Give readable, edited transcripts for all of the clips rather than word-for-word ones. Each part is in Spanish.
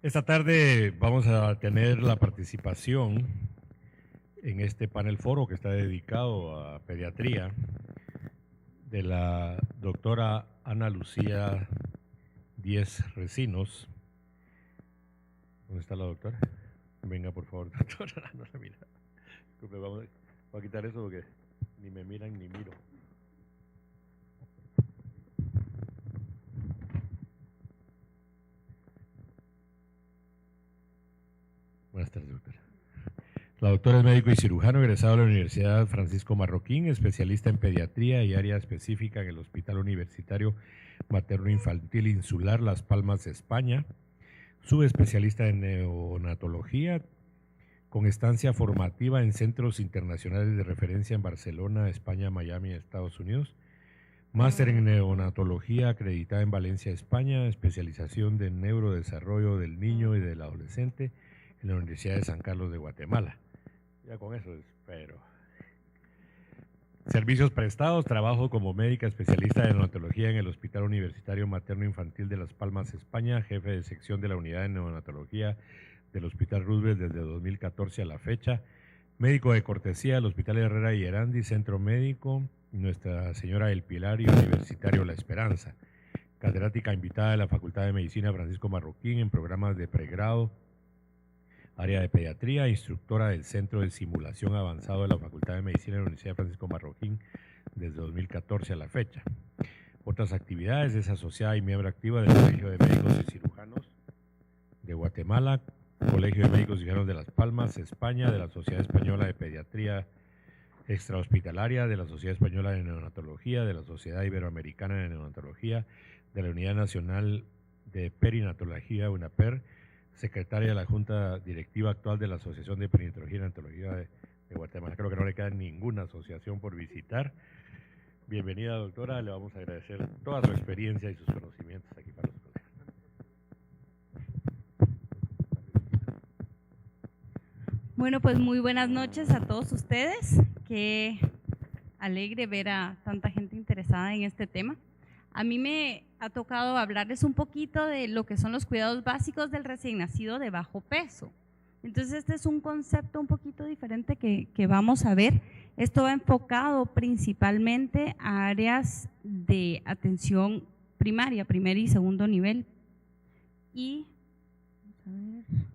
Esta tarde vamos a tener la participación en este panel foro que está dedicado a pediatría de la doctora Ana Lucía Díez Recinos. ¿Dónde está la doctora? Venga, por favor, doctora. No la mira. Disculpe, voy a quitar eso porque ni me miran ni miro. Buenas tardes, doctora. La doctora es médico y cirujano, egresado de la Universidad Francisco Marroquín, especialista en pediatría y área específica en el Hospital Universitario Materno Infantil Insular Las Palmas, España. Subespecialista en neonatología, con estancia formativa en centros internacionales de referencia en Barcelona, España, Miami, Estados Unidos. Máster en neonatología acreditada en Valencia, España, especialización de neurodesarrollo del niño y del adolescente en la Universidad de San Carlos de Guatemala. Ya con eso espero. Servicios prestados, trabajo como médica especialista de neonatología en el Hospital Universitario Materno Infantil de Las Palmas, España, jefe de sección de la unidad de neonatología del Hospital Roosevelt desde 2014 a la fecha, médico de cortesía del Hospital Herrera y Erandi, Centro Médico Nuestra Señora del Pilar y Universitario La Esperanza, catedrática invitada de la Facultad de Medicina Francisco Marroquín en programas de pregrado, área de pediatría, instructora del Centro de Simulación Avanzado de la Facultad de Medicina de la Universidad Francisco Marroquín desde 2014 a la fecha. Otras actividades: es asociada y miembro activa del Colegio de Médicos y Cirujanos de Guatemala, Colegio de Médicos y Cirujanos de Las Palmas, España, de la Sociedad Española de Pediatría Extrahospitalaria, de la Sociedad Española de Neonatología, de la Sociedad Iberoamericana de Neonatología, de la Unidad Nacional de Perinatología, UNAPER, secretaria de la Junta Directiva actual de la Asociación de Perinatología y Neonatología de Guatemala. Creo que no le queda ninguna asociación por visitar. Bienvenida, doctora, le vamos a agradecer toda su experiencia y sus conocimientos aquí para los colegas. Bueno, pues muy buenas noches a todos ustedes. Qué alegre ver a tanta gente interesada en este tema. A mí me ha tocado hablarles un poquito de lo que son los cuidados básicos del recién nacido de bajo peso. Entonces este es un concepto un poquito diferente que vamos a ver. Esto va enfocado principalmente a áreas de atención primaria, primer y segundo nivel. Y vamos a ver.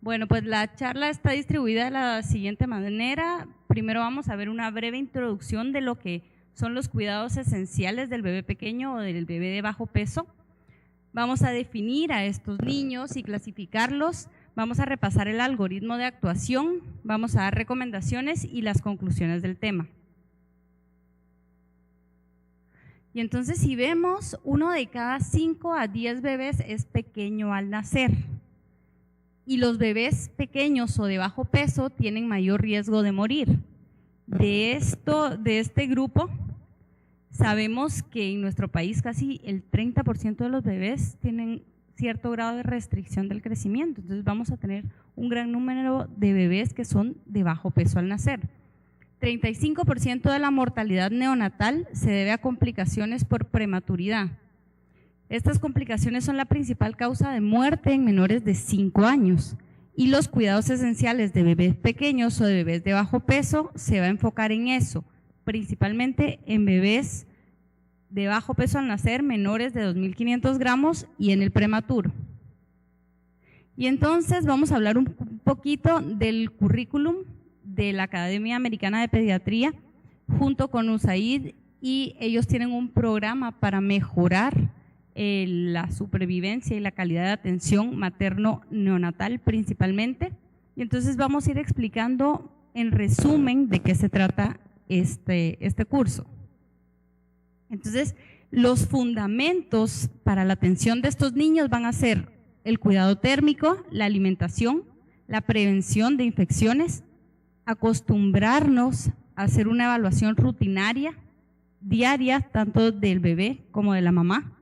Bueno, pues la charla está distribuida de la siguiente manera. Primero vamos a ver una breve introducción de lo que son los cuidados esenciales del bebé pequeño o del bebé de bajo peso. Vamos a definir a estos niños y clasificarlos. Vamos a repasar el algoritmo de actuación. Vamos a dar recomendaciones y las conclusiones del tema. Y entonces, si vemos, 1 de cada 5 a 10 bebés es pequeño al nacer. Y los bebés pequeños o de bajo peso tienen mayor riesgo de morir. De este grupo, sabemos que en nuestro país casi el 30% de los bebés tienen cierto grado de restricción del crecimiento. Entonces vamos a tener un gran número de bebés que son de bajo peso al nacer. 35% de la mortalidad neonatal se debe a complicaciones por prematuridad. Estas complicaciones son la principal causa de muerte en menores de 5 años y los cuidados esenciales de bebés pequeños o de bebés de bajo peso se va a enfocar en eso, principalmente en bebés de bajo peso al nacer, menores de 2.500 gramos y en el prematuro. Y entonces vamos a hablar un poquito del currículum de la Academia Americana de Pediatría junto con USAID, y ellos tienen un programa para mejorar la supervivencia y la calidad de atención materno-neonatal principalmente. Y entonces vamos a ir explicando en resumen de qué se trata este curso. Entonces, los fundamentos para la atención de estos niños van a ser el cuidado térmico, la alimentación, la prevención de infecciones, acostumbrarnos a hacer una evaluación rutinaria, diaria, tanto del bebé como de la mamá,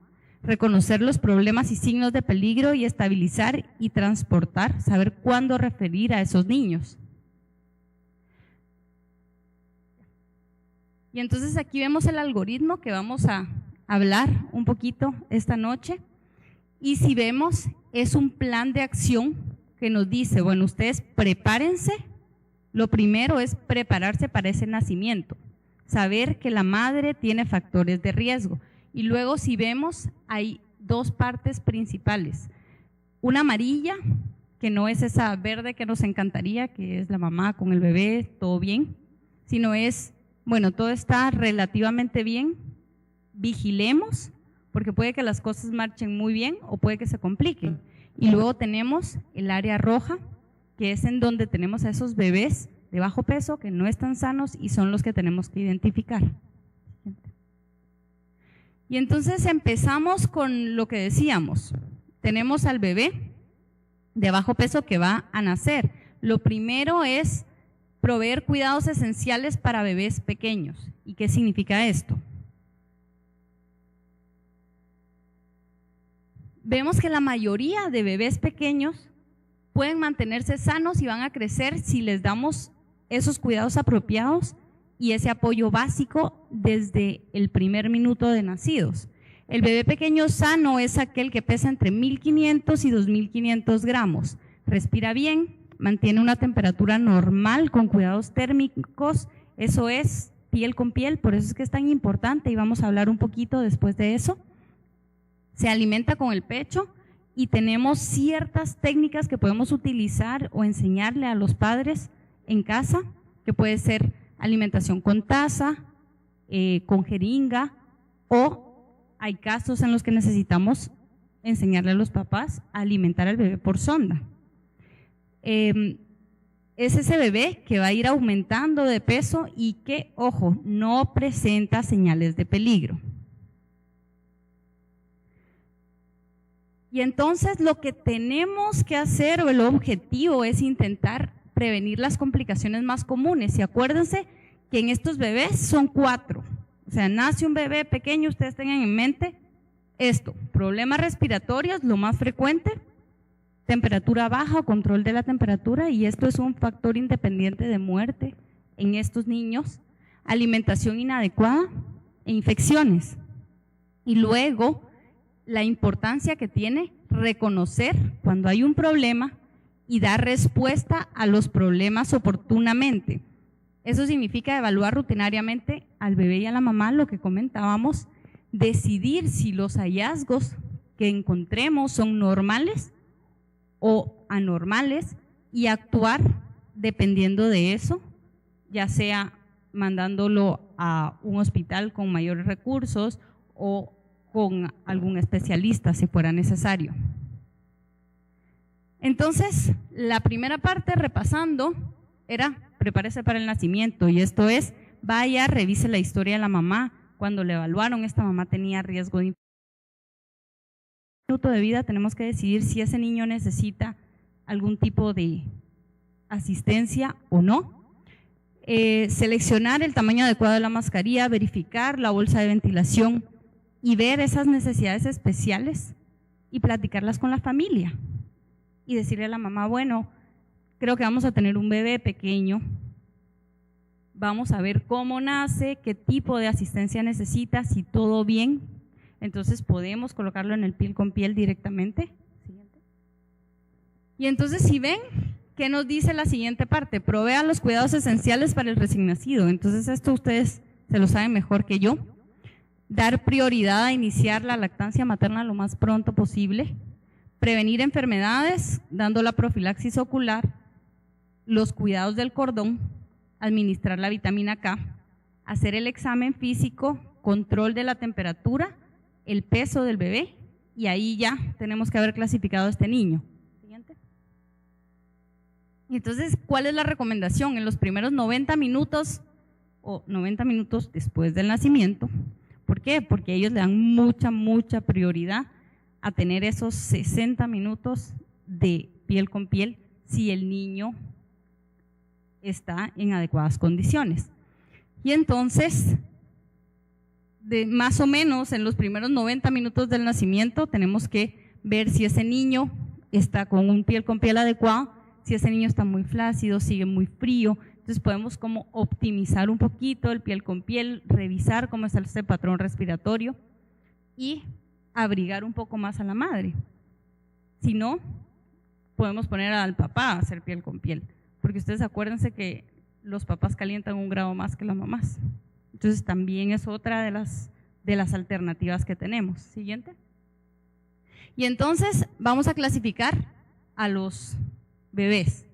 reconocer los problemas y signos de peligro y estabilizar y transportar, saber cuándo referir a esos niños. Y entonces aquí vemos el algoritmo que vamos a hablar un poquito esta noche. Y si vemos, es un plan de acción que nos dice, bueno, ustedes prepárense. Lo primero es prepararse para ese nacimiento, saber que la madre tiene factores de riesgo. Y luego, si vemos, hay dos partes principales. Una amarilla, que no es esa verde que nos encantaría, que es la mamá con el bebé, todo bien, sino es, bueno, todo está relativamente bien, vigilemos, porque puede que las cosas marchen muy bien o puede que se compliquen. Y luego tenemos el área roja, que es en donde tenemos a esos bebés de bajo peso que no están sanos y son los que tenemos que identificar. Y entonces empezamos con lo que decíamos. Tenemos al bebé de bajo peso que va a nacer. Lo primero es proveer cuidados esenciales para bebés pequeños. ¿Y qué significa esto? Vemos que la mayoría de bebés pequeños pueden mantenerse sanos y van a crecer si les damos esos cuidados apropiados y ese apoyo básico desde el primer minuto de nacidos. El bebé pequeño sano es aquel que pesa entre 1.500 y 2.500 gramos, respira bien, mantiene una temperatura normal con cuidados térmicos, eso es piel con piel, por eso es que es tan importante y vamos a hablar un poquito después de eso. Se alimenta con el pecho y tenemos ciertas técnicas que podemos utilizar o enseñarle a los padres en casa, que puede ser alimentación con taza, con jeringa, o hay casos en los que necesitamos enseñarle a los papás a alimentar al bebé por sonda. Es ese bebé que va a ir aumentando de peso y que, ojo, no presenta señales de peligro. Y entonces lo que tenemos que hacer, o el objetivo, es intentar prevenir las complicaciones más comunes. Y acuérdense que en estos bebés son 4. O sea, nace un bebé pequeño, ustedes tengan en mente esto: problemas respiratorios, lo más frecuente, temperatura baja o control de la temperatura, y esto es un factor independiente de muerte en estos niños, alimentación inadecuada e infecciones. Y luego, la importancia que tiene reconocer cuando hay un problema y dar respuesta a los problemas oportunamente. Eso significa evaluar rutinariamente al bebé y a la mamá, lo que comentábamos, decidir si los hallazgos que encontremos son normales o anormales y actuar dependiendo de eso, ya sea mandándolo a un hospital con mayores recursos o con algún especialista si fuera necesario. Entonces, la primera parte, repasando, era prepárese para el nacimiento, y esto es, vaya, revise la historia de la mamá. Cuando le evaluaron, esta mamá tenía riesgo de minuto de vida, tenemos que decidir si ese niño necesita algún tipo de asistencia o no. Seleccionar el tamaño adecuado de la mascarilla, verificar la bolsa de ventilación y ver esas necesidades especiales y platicarlas con la familia. Y decirle a la mamá, bueno, creo que vamos a tener un bebé pequeño, vamos a ver cómo nace, qué tipo de asistencia necesita, si todo bien, entonces podemos colocarlo en el piel con piel directamente. Siguiente. Y entonces, si ven, ¿qué nos dice la siguiente parte? Provean los cuidados esenciales para el recién nacido. Entonces esto ustedes se lo saben mejor que yo. Dar prioridad a iniciar la lactancia materna lo más pronto posible. Prevenir enfermedades, dando la profilaxis ocular, los cuidados del cordón, administrar la vitamina K, hacer el examen físico, control de la temperatura, el peso del bebé, y ahí ya tenemos que haber clasificado a este niño. Siguiente. Y entonces, ¿cuál es la recomendación? En los primeros 90 minutos o 90 minutos después del nacimiento. ¿Por qué? Porque ellos le dan mucha prioridad a tener esos 60 minutos de piel con piel si el niño está en adecuadas condiciones. Y entonces, más o menos en los primeros 90 minutos del nacimiento tenemos que ver si ese niño está con un piel con piel adecuado, si ese niño está muy flácido, sigue muy frío. Entonces podemos como optimizar un poquito el piel con piel, revisar cómo está este patrón respiratorio y abrigar un poco más a la madre. Si no, podemos poner al papá a hacer piel con piel, porque ustedes acuérdense que los papás calientan 1 grado más que las mamás. Entonces también es otra de las alternativas que tenemos. Siguiente. Y entonces vamos a clasificar a los bebés.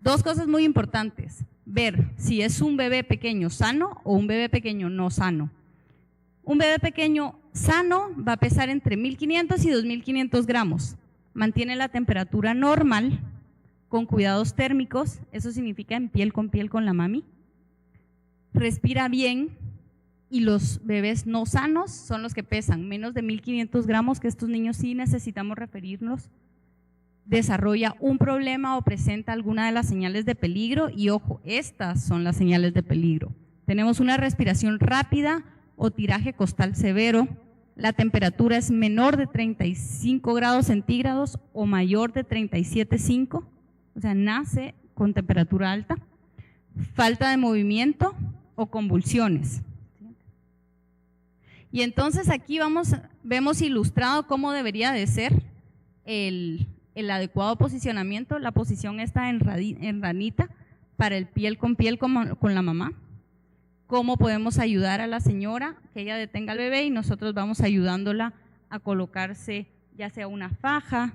2 cosas muy importantes: ver si es un bebé pequeño sano o un bebé pequeño no sano. Un bebé pequeño sano va a pesar entre 1.500 y 2.500 gramos. Mantiene la temperatura normal con cuidados térmicos, eso significa en piel con la mami. Respira bien, y los bebés no sanos son los que pesan menos de 1.500 gramos, que estos niños sí necesitamos referirnos. Desarrolla un problema o presenta alguna de las señales de peligro, y ojo, estas son las señales de peligro. Tenemos una respiración rápida o tiraje costal severo, la temperatura es menor de 35 grados centígrados o mayor de 37,5, o sea, nace con temperatura alta, falta de movimiento o convulsiones. Y entonces aquí vemos ilustrado cómo debería de ser el adecuado posicionamiento. La posición está en ranita para el piel con la mamá. Cómo podemos ayudar a la señora que ella detenga al bebé, y nosotros vamos ayudándola a colocarse ya sea una faja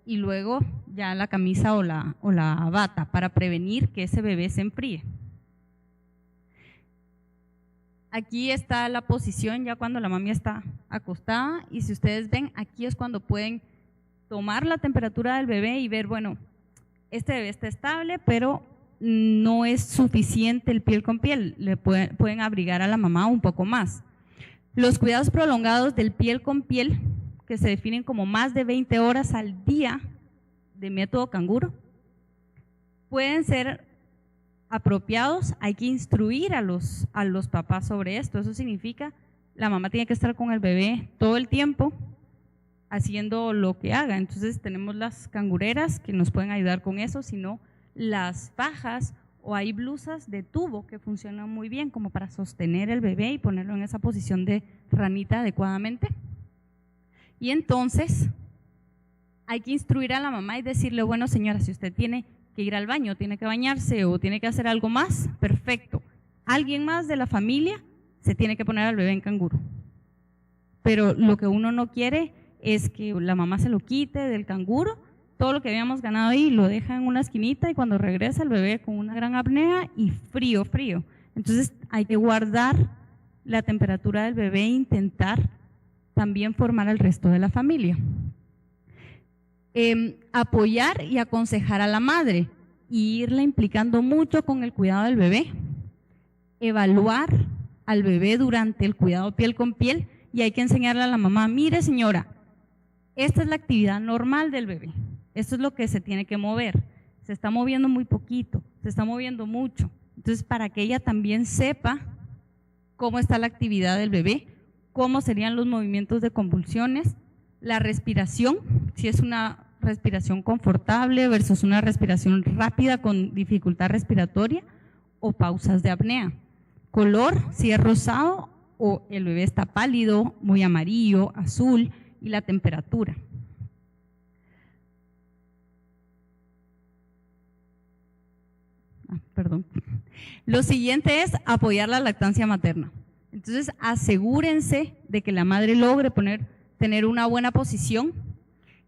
y luego ya la camisa o la bata para prevenir que ese bebé se enfríe. Aquí está la posición ya cuando la mami está acostada, y si ustedes ven, aquí es cuando pueden tomar la temperatura del bebé y ver, bueno, este bebé está estable, pero no es suficiente el piel con piel, le pueden abrigar a la mamá un poco más. Los cuidados prolongados del piel con piel, que se definen como más de 20 horas al día de método canguro, pueden ser apropiados. Hay que instruir a los papás sobre esto. Eso significa la mamá tiene que estar con el bebé todo el tiempo haciendo lo que haga. Entonces tenemos las cangureras que nos pueden ayudar con eso, sino las fajas, o hay blusas de tubo que funcionan muy bien como para sostener el bebé y ponerlo en esa posición de ranita adecuadamente. Y entonces hay que instruir a la mamá y decirle, bueno señora, si usted tiene que ir al baño, tiene que bañarse o tiene que hacer algo más, perfecto. Alguien más de la familia se tiene que poner al bebé en canguro. Pero lo que uno no quiere es que la mamá se lo quite del canguro, todo lo que habíamos ganado ahí lo deja en una esquinita, y cuando regresa el bebé con una gran apnea y frío. Entonces hay que guardar la temperatura del bebé e intentar también formar al resto de la familia. Apoyar y aconsejar a la madre y irla implicando mucho con el cuidado del bebé. Evaluar al bebé durante el cuidado piel con piel, y hay que enseñarle a la mamá, mire señora, esta es la actividad normal del bebé, esto es lo que se tiene que mover, se está moviendo muy poquito, se está moviendo mucho. Entonces, para que ella también sepa cómo está la actividad del bebé, cómo serían los movimientos de convulsiones, la respiración, si es una respiración confortable versus una respiración rápida con dificultad respiratoria, o pausas de apnea. Color, si es rosado o el bebé está pálido, muy amarillo, azul, y la temperatura. Lo siguiente es apoyar la lactancia materna. Entonces, asegúrense de que la madre logre tener una buena posición.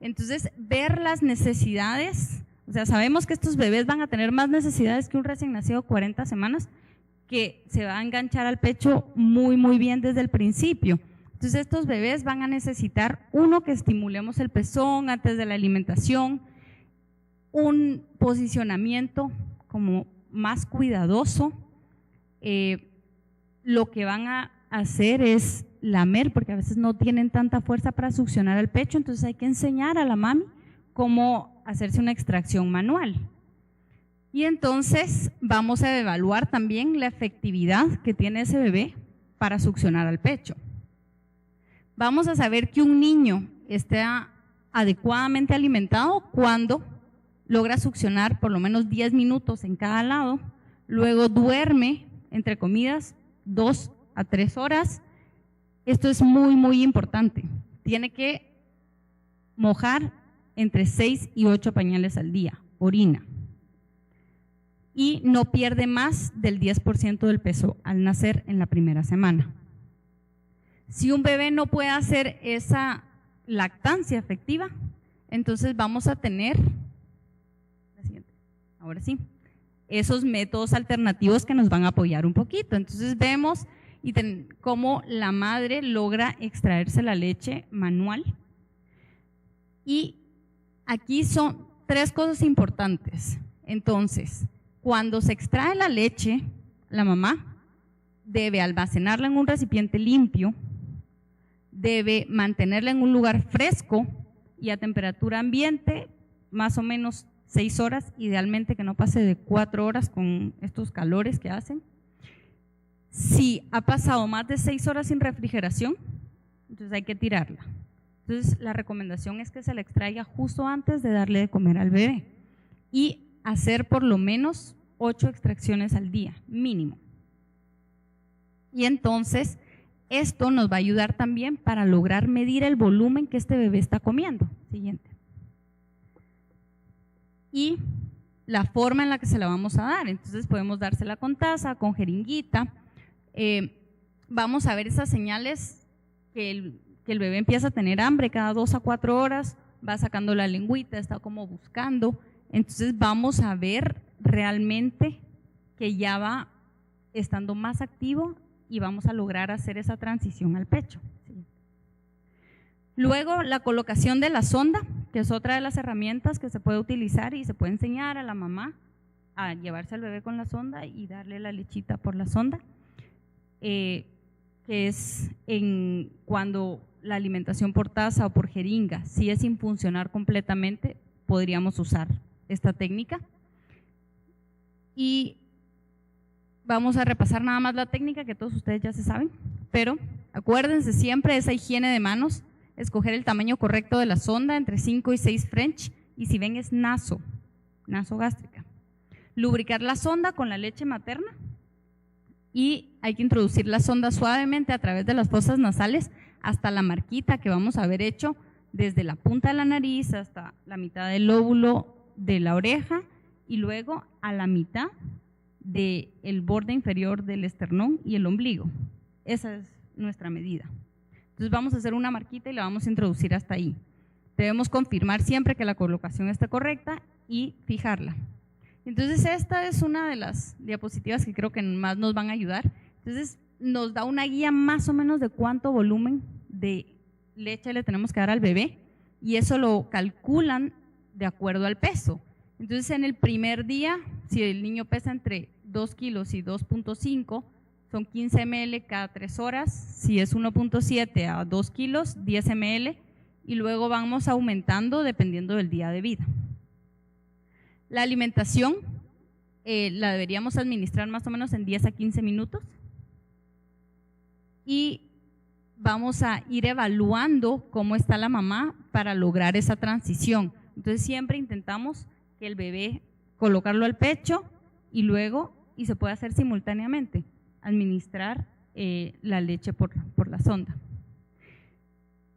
Entonces, ver las necesidades, o sea, sabemos que estos bebés van a tener más necesidades que un recién nacido 40 semanas, que se va a enganchar al pecho muy bien desde el principio. Entonces, estos bebés van a necesitar, que estimulemos el pezón antes de la alimentación, un posicionamiento como más cuidadoso. Lo que van a hacer es lamer, porque a veces no tienen tanta fuerza para succionar el pecho, entonces hay que enseñar a la mami cómo hacerse una extracción manual. Y entonces vamos a evaluar también la efectividad que tiene ese bebé para succionar al pecho. Vamos a saber que un niño está adecuadamente alimentado cuando logra succionar por lo menos 10 minutos en cada lado, luego duerme, entre comidas, 2 a 3 horas. Esto es muy, muy importante. Tiene que mojar entre 6 y 8 pañales al día, orina. Y no pierde más del 10% del peso al nacer en la primera semana. Si un bebé no puede hacer esa lactancia efectiva, entonces vamos a tener, ahora sí, esos métodos alternativos que nos van a apoyar un poquito. Entonces vemos cómo la madre logra extraerse la leche manual. Y aquí son 3 cosas importantes. Entonces, cuando se extrae la leche, la mamá debe almacenarla en un recipiente limpio, debe mantenerla en un lugar fresco y a temperatura ambiente, más o menos 6 horas, idealmente que no pase de 4 horas con estos calores que hacen. Si ha pasado más de 6 horas sin refrigeración, entonces hay que tirarla. Entonces la recomendación es que se la extraiga justo antes de darle de comer al bebé y hacer por lo menos 8 extracciones al día, mínimo. Y entonces esto nos va a ayudar también para lograr medir el volumen que este bebé está comiendo. Siguiente. Y la forma en la que se la vamos a dar. Entonces podemos dársela con taza, con jeringuita. Vamos a ver esas señales que el bebé empieza a tener hambre cada 2 a 4 horas, va sacando la lengüita, está como buscando. Entonces vamos a ver realmente que ya va estando más activo y vamos a lograr hacer esa transición al pecho. Luego la colocación de la sonda, que es otra de las herramientas que se puede utilizar y se puede enseñar a la mamá a llevarse al bebé con la sonda y darle la lechita por la sonda, que es cuando la alimentación por taza o por jeringa, si es sin funcionar completamente, podríamos usar esta técnica. Y vamos a repasar nada más la técnica que todos ustedes ya se saben, pero acuérdense siempre de esa higiene de manos, escoger el tamaño correcto de la sonda entre 5 y 6 French, y si ven es nasogástrica. Lubricar la sonda con la leche materna y hay que introducir la sonda suavemente a través de las fosas nasales hasta la marquita que vamos a haber hecho desde la punta de la nariz hasta la mitad del lóbulo de la oreja y luego a la mitad del borde inferior del esternón y el ombligo. Esa es nuestra medida. Entonces vamos a hacer una marquita y la vamos a introducir hasta ahí. Debemos confirmar siempre que la colocación esté correcta y fijarla. Entonces esta es una de las diapositivas que creo que más nos van a ayudar. Entonces nos da una guía más o menos de cuánto volumen de leche le tenemos que dar al bebé y eso lo calculan de acuerdo al peso. Entonces en el primer día, si el niño pesa entre 2 kilos y 2.5, son 15 ml cada 3 horas, si es 1.7 a 2 kilos, 10 ml, y luego vamos aumentando dependiendo del día de vida. La alimentación la deberíamos administrar más o menos en 10 a 15 minutos y vamos a ir evaluando cómo está la mamá para lograr esa transición. Entonces siempre intentamos que el bebé colocarlo al pecho y luego, y se puede hacer simultáneamente, administrar la leche por la sonda.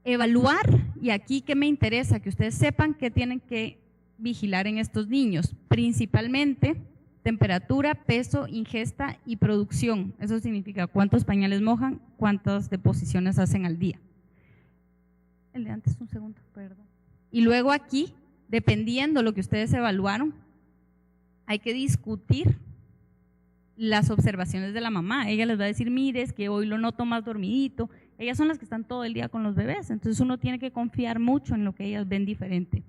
Evaluar, y aquí que me interesa que ustedes sepan que tienen que vigilar en estos niños, principalmente temperatura, peso, ingesta y producción. Eso significa cuántos pañales mojan, cuántas deposiciones hacen al día. El de antes, un segundo, perdón. Y luego aquí, dependiendo lo que ustedes evaluaron, hay que discutir las observaciones de la mamá. Ella les va a decir, mire, es que hoy lo noto más dormidito. Ellas son las que están todo el día con los bebés, entonces uno tiene que confiar mucho en lo que ellas ven diferente.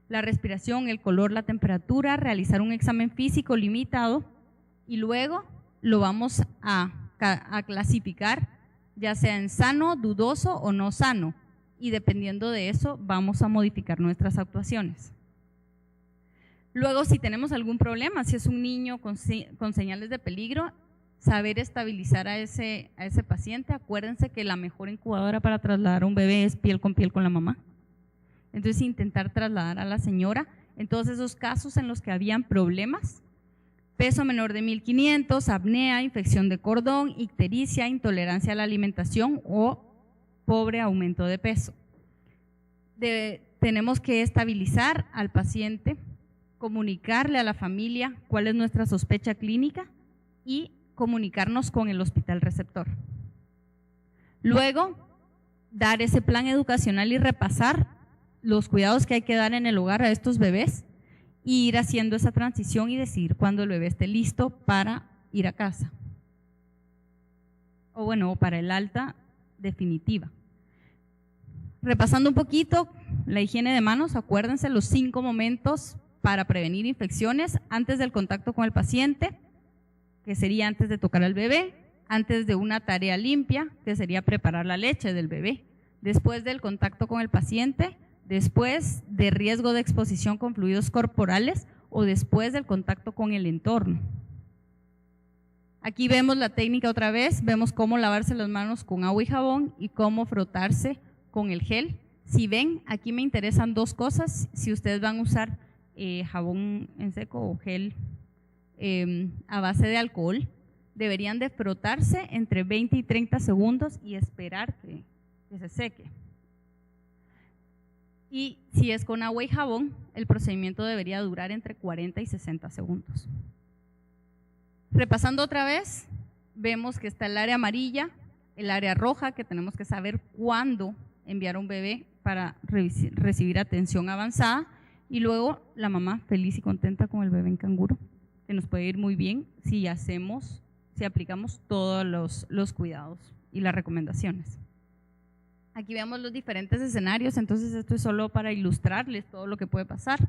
La respiración, el color, la temperatura, realizar un examen físico limitado y luego lo vamos a clasificar ya sea en sano, dudoso o no sano y dependiendo de eso vamos a modificar nuestras actuaciones. Luego si tenemos algún problema, si es un niño con señales de peligro, saber estabilizar a ese paciente. Acuérdense que la mejor incubadora para trasladar a un bebé es piel con la mamá. Entonces intentar trasladar a la señora en todos esos casos en los que habían problemas, peso menor de 1500, apnea, infección de cordón, ictericia, intolerancia a la alimentación o pobre aumento de peso. Tenemos que estabilizar al paciente, comunicarle a la familia cuál es nuestra sospecha clínica y comunicarnos con el hospital receptor. Luego, dar ese plan educacional y repasar los cuidados que hay que dar en el hogar a estos bebés y ir haciendo esa transición y decidir cuándo el bebé esté listo para ir a casa. O bueno, para el alta definitiva. Repasando un poquito, la higiene de manos, acuérdense los 5 momentos para prevenir infecciones antes del contacto con el paciente, que sería antes de tocar al bebé, antes de una tarea limpia, que sería preparar la leche del bebé, después del contacto con el paciente, después de riesgo de exposición con fluidos corporales o después del contacto con el entorno. Aquí vemos la técnica otra vez, vemos cómo lavarse las manos con agua y jabón y cómo frotarse con el gel. Si ven, aquí me interesan 2 cosas, si ustedes van a usar jabón en seco o gel a base de alcohol, deberían de frotarse entre 20 y 30 segundos y esperar que se seque. Y si es con agua y jabón, el procedimiento debería durar entre 40 y 60 segundos. Repasando otra vez, vemos que está el área amarilla, el área roja, que tenemos que saber cuándo enviar a un bebé para recibir atención avanzada, y luego la mamá feliz y contenta con el bebé en canguro, que nos puede ir muy bien si aplicamos todos los cuidados y las recomendaciones. Aquí vemos los diferentes escenarios, entonces esto es solo para ilustrarles todo lo que puede pasar.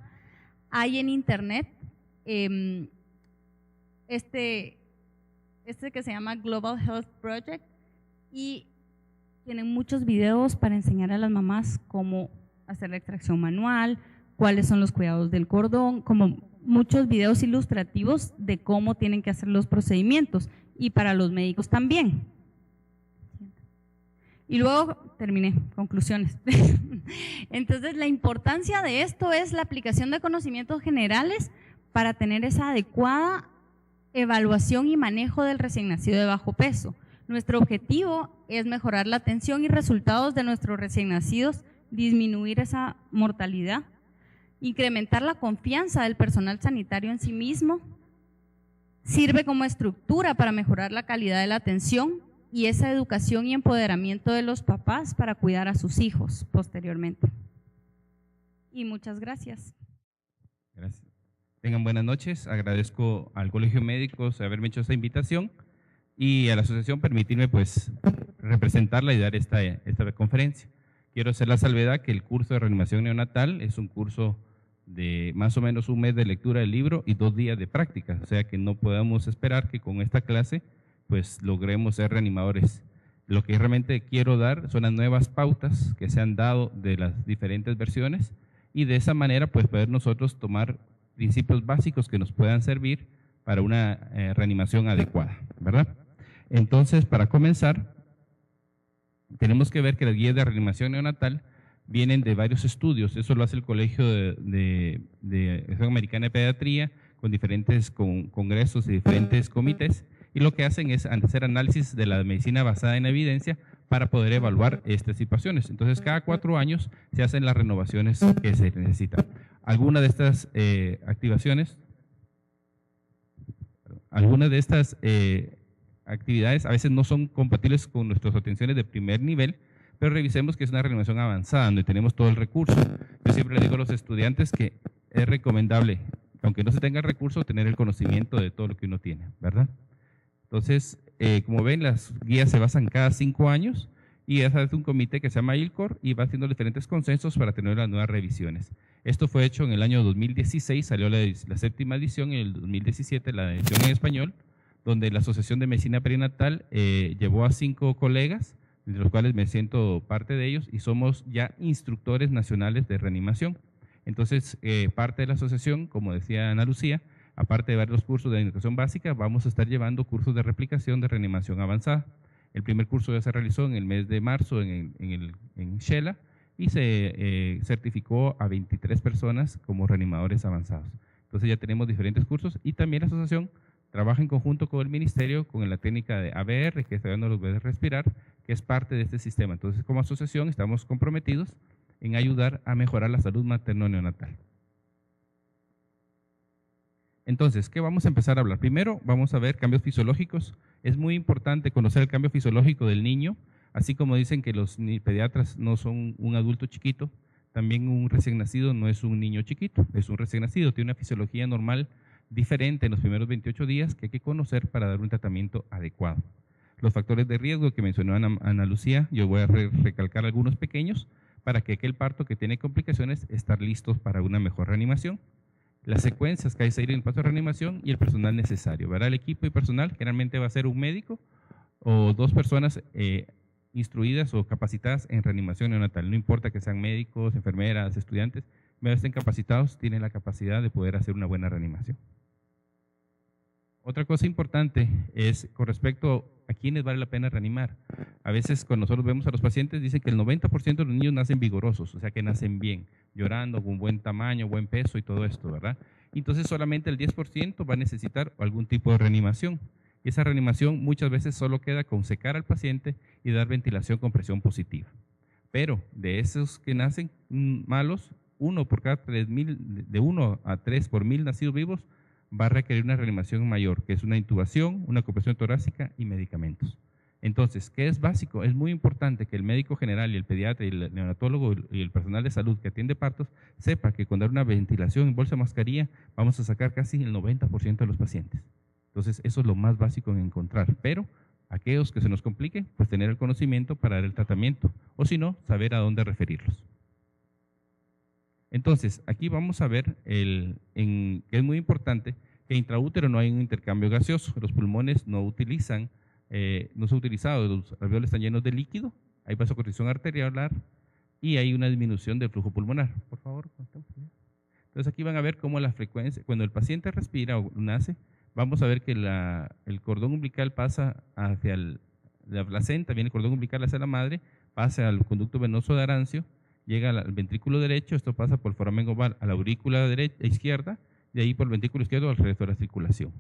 Hay en internet este que se llama Global Health Project y tienen muchos videos para enseñar a las mamás cómo hacer la extracción manual, cuáles son los cuidados del cordón, como muchos videos ilustrativos de cómo tienen que hacer los procedimientos y para los médicos también. Y luego terminé, conclusiones. Entonces la importancia de esto es la aplicación de conocimientos generales para tener esa adecuada evaluación y manejo del recién nacido de bajo peso. Nuestro objetivo es mejorar la atención y resultados de nuestros recién nacidos, disminuir esa mortalidad, incrementar la confianza del personal sanitario en sí mismo, sirve como estructura para mejorar la calidad de la atención y esa educación y empoderamiento de los papás para cuidar a sus hijos posteriormente. Y muchas gracias. Gracias. Tengan buenas noches. Agradezco al Colegio Médicos haberme hecho esta invitación y a la asociación permitirme pues representarla y dar esta conferencia. Quiero hacer la salvedad que el curso de reanimación neonatal es un curso de más o menos un mes de lectura del libro y 2 días de práctica, o sea que no podemos esperar que con esta clase pues logremos ser reanimadores. Lo que realmente quiero dar son las nuevas pautas que se han dado de las diferentes versiones y de esa manera pues poder nosotros tomar principios básicos que nos puedan servir para una reanimación adecuada, ¿verdad? Entonces, para comenzar, tenemos que ver que las guías de reanimación neonatal vienen de varios estudios. Eso lo hace el Colegio de Asociación Americana de Pediatría con diferentes congresos y diferentes comités, y lo que hacen es hacer análisis de la medicina basada en evidencia para poder evaluar estas situaciones. Entonces, cada 4 años se hacen las renovaciones que se necesitan. Algunas de estas actividades a veces no son compatibles con nuestras atenciones de primer nivel, pero revisemos que es una reanimación avanzada, donde tenemos todo el recurso. Yo siempre le digo a los estudiantes que es recomendable, aunque no se tenga el recurso, tener el conocimiento de todo lo que uno tiene, ¿verdad? Entonces, como ven, las guías se basan cada 5 años y es un comité que se llama ILCOR y va haciendo diferentes consensos para tener las nuevas revisiones. Esto fue hecho en el año 2016, salió la 7ª edición, en el 2017 la edición en español, donde la Asociación de Medicina Perinatal llevó a 5 colegas, de los cuales me siento parte de ellos, y somos ya instructores nacionales de reanimación. Entonces, parte de la asociación, como decía Ana Lucía, aparte de ver los cursos de educación básica, vamos a estar llevando cursos de replicación de reanimación avanzada. El primer curso ya se realizó en el mes de marzo en Shela, y se certificó a 23 personas como reanimadores avanzados. Entonces ya tenemos diferentes cursos y también la asociación trabaja en conjunto con el ministerio con la técnica de ABR, que es ayudando a los bebés a respirar, que es parte de este sistema. Entonces, como asociación estamos comprometidos en ayudar a mejorar la salud materno-neonatal. Entonces, ¿qué vamos a empezar a hablar? Primero, vamos a ver cambios fisiológicos. Es muy importante conocer el cambio fisiológico del niño, así como dicen que los pediatras no son un adulto chiquito, también un recién nacido no es un niño chiquito, es un recién nacido, tiene una fisiología normal diferente en los primeros 28 días que hay que conocer para dar un tratamiento adecuado. Los factores de riesgo que mencionó Ana Lucía, yo voy a recalcar algunos pequeños para que aquel parto que tiene complicaciones estar listos para una mejor reanimación. Las secuencias que hay que seguir en el paso de reanimación y el personal necesario. ¿Verdad? El equipo y personal generalmente va a ser un médico o 2 personas instruidas o capacitadas en reanimación neonatal. No importa que sean médicos, enfermeras, estudiantes, una vez estén capacitados, tienen la capacidad de poder hacer una buena reanimación. Otra cosa importante es con respecto a quiénes vale la pena reanimar. A veces cuando nosotros vemos a los pacientes dicen que el 90% de los niños nacen vigorosos, o sea que nacen bien, llorando, con buen tamaño, buen peso y todo esto, ¿verdad? Entonces solamente el 10% va a necesitar algún tipo de reanimación. Y esa reanimación muchas veces solo queda con secar al paciente y dar ventilación con presión positiva. Pero de esos que nacen malos, de 1 a 3 por 1000 nacidos vivos, va a requerir una reanimación mayor, que es una intubación, una compresión torácica y medicamentos. Entonces, ¿qué es básico? Es muy importante que el médico general y el pediatra y el neonatólogo y el personal de salud que atiende partos sepa que con dar una ventilación en bolsa de mascarilla vamos a sacar casi el 90% de los pacientes. Entonces, eso es lo más básico en encontrar, pero aquellos que se nos complique, pues tener el conocimiento para dar el tratamiento, o si no, saber a dónde referirlos. Entonces, aquí vamos a ver que es muy importante que intraútero no hay un intercambio gaseoso. Los pulmones no se han utilizado, los alveolos están llenos de líquido, hay vasoconstricción arteriolar y hay una disminución del flujo pulmonar. Por favor. Entonces, aquí van a ver cómo la frecuencia, cuando el paciente respira o nace, vamos a ver que el cordón umbilical pasa hacia la placenta, viene el cordón umbilical hacia la madre, pasa al conducto venoso de Arancio, llega al ventrículo derecho, esto pasa por el foramen oval a la aurícula izquierda, de ahí por el ventrículo izquierdo al resto de la circulación.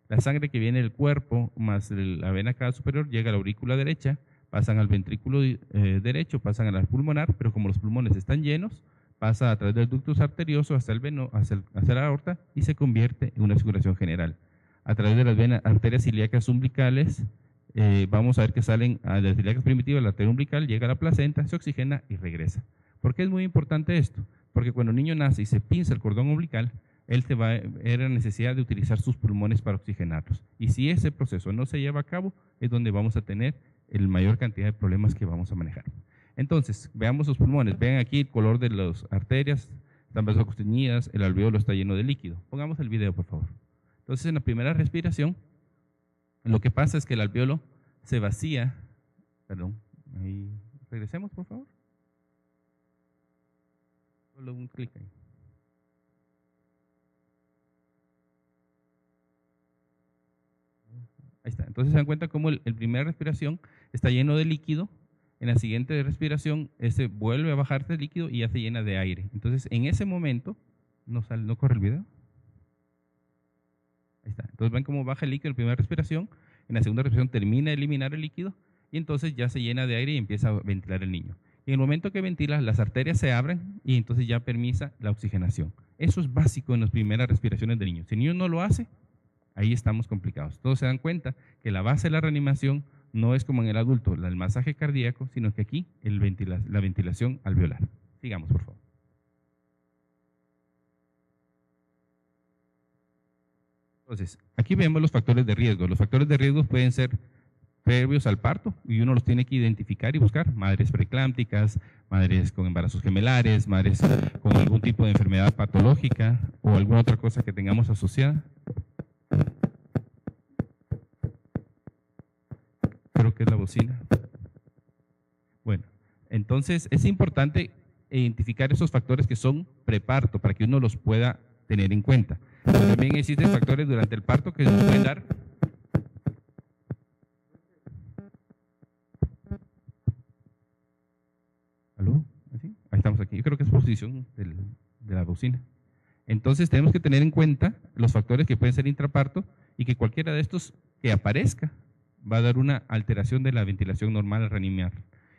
La sangre que viene del cuerpo más la vena cava superior llega a la aurícula derecha, pasan al ventrículo derecho, pasan a la pulmonar, pero como los pulmones están llenos, pasa a través del ductus arterioso hacia la aorta y se convierte en una circulación general. A través de las arterias ilíacas umbilicales, vamos a ver que salen a las ilíacas primitivas, la arteria umbilical, llega a la placenta, se oxigena y regresa. ¿Por qué es muy importante esto? Porque cuando el niño nace y se pinza el cordón umbilical, él era necesidad de utilizar sus pulmones para oxigenarlos. Y si ese proceso no se lleva a cabo, es donde vamos a tener la mayor cantidad de problemas que vamos a manejar. Entonces, veamos los pulmones. Vean aquí el color de las arterias, están vasocostenidas, el alveolo está lleno de líquido. Pongamos el video, por favor. Entonces, en la primera respiración, lo que pasa es que el alveolo se vacía. Perdón, ahí regresemos, por favor. Solo un clic ahí. Ahí está. Entonces se dan cuenta cómo el primera respiración está lleno de líquido. En la siguiente respiración, vuelve a bajarse el líquido y ya se llena de aire. Entonces, en ese momento, no corre el video. Ahí está. Entonces ven cómo baja el líquido en la primera respiración. En la segunda respiración termina de eliminar el líquido y entonces ya se llena de aire y empieza a ventilar el niño. Y en el momento que ventila, las arterias se abren y entonces ya permite la oxigenación. Eso es básico en las primeras respiraciones del niño. Si el niño no lo hace, ahí estamos complicados. Todos se dan cuenta que la base de la reanimación no es como en el adulto, el masaje cardíaco, sino que aquí la ventilación alveolar. Sigamos, por favor. Entonces, aquí vemos los factores de riesgo. Los factores de riesgo pueden ser previos al parto y uno los tiene que identificar y buscar. Madres preeclámpticas, madres con embarazos gemelares, madres con algún tipo de enfermedad patológica o alguna otra cosa que tengamos asociada. Creo que es la bocina. Bueno, entonces es importante identificar esos factores que son preparto para que uno los pueda tener en cuenta. Pero también existen factores durante el parto que nos pueden dar. ¿Aló? ¿Así? Ahí posición de la bocina. Entonces tenemos que tener en cuenta los factores que pueden ser intraparto y que cualquiera de estos que aparezca va a dar una alteración de la ventilación normal al reanimar.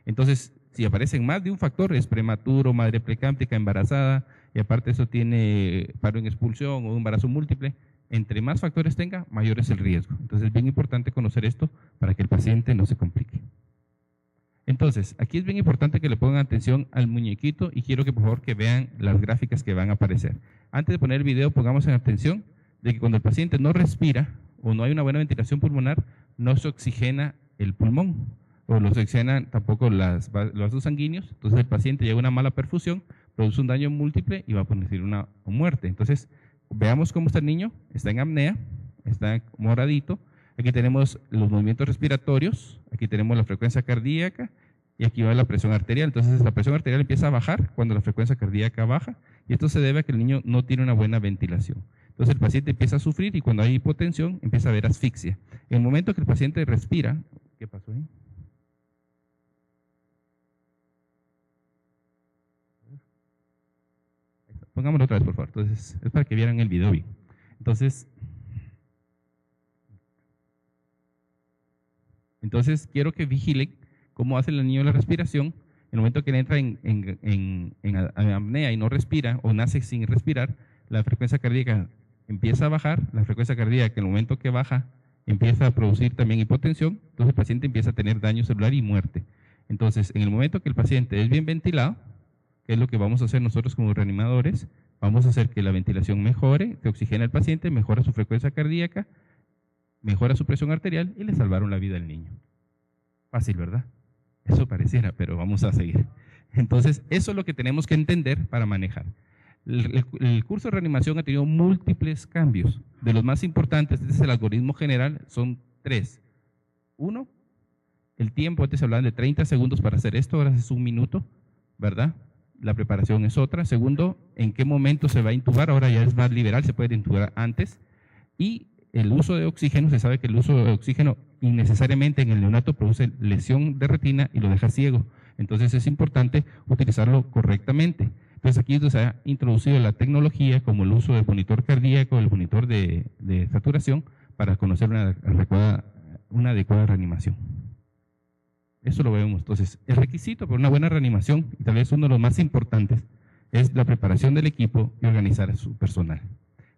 Entonces, si aparecen más de un factor, es prematuro, madre precámptica, embarazada, y aparte eso tiene paro en expulsión o embarazo múltiple, entre más factores tenga, mayor es el riesgo. Entonces es bien importante conocer esto para que el paciente no se complique. Entonces, aquí es bien importante que le pongan atención al muñequito y quiero que por favor que vean las gráficas que van a aparecer. Antes de poner el video, pongamos en atención de que cuando el paciente no respira o no hay una buena ventilación pulmonar, no se oxigena el pulmón o no se oxigenan tampoco los vasos sanguíneos, entonces el paciente llega a una mala perfusión, produce un daño múltiple y va a producir una muerte. Entonces, veamos cómo está el niño, está en apnea, está moradito, aquí tenemos los movimientos respiratorios, aquí tenemos la frecuencia cardíaca y aquí va la presión arterial. Entonces la presión arterial empieza a bajar cuando la frecuencia cardíaca baja y esto se debe a que el niño no tiene una buena ventilación. Entonces el paciente empieza a sufrir y cuando hay hipotensión empieza a haber asfixia. En el momento que el paciente respira, ¿qué pasó ahí? Pongámoslo otra vez, por favor. Entonces, es para que vieran el video bien. Entonces quiero que vigilen cómo hace el niño la respiración. En el momento que él entra en apnea y no respira o nace sin respirar, la frecuencia cardíaca empieza a bajar. La frecuencia cardíaca, en el momento que baja, empieza a producir también hipotensión. Entonces el paciente empieza a tener daño celular y muerte. Entonces, en el momento que el paciente es bien ventilado, ¿qué es lo que vamos a hacer nosotros como reanimadores? Vamos a hacer que la ventilación mejore, que oxigena al paciente, mejora su frecuencia cardíaca, mejora su presión arterial y le salvaron la vida al niño. Fácil, ¿verdad? Eso pareciera, pero vamos a seguir. Entonces, eso es lo que tenemos que entender para manejar. El curso de reanimación ha tenido múltiples cambios. De los más importantes, este es el algoritmo general, son 3. 1, el tiempo, antes se hablaban de 30 segundos para hacer esto, ahora es 1 minuto, ¿verdad? La preparación es otra. Segundo, en qué momento se va a intubar, ahora ya es más liberal, se puede intubar antes. Y el uso de oxígeno, se sabe que el uso de oxígeno innecesariamente en el neonato produce lesión de retina y lo deja ciego. Entonces es importante utilizarlo correctamente. Entonces aquí es donde se ha introducido la tecnología como el uso del monitor cardíaco, el monitor de saturación para conocer una adecuada reanimación. Eso lo vemos. Entonces, el requisito para una buena reanimación, y tal vez uno de los más importantes, es la preparación del equipo y organizar a su personal.